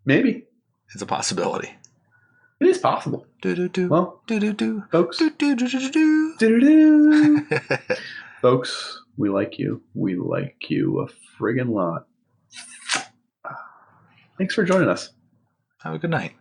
Maybe it's a possibility. It is possible. Well, folks, folks, we like you. We like you a friggin' lot. Thanks for joining us. Have a good night.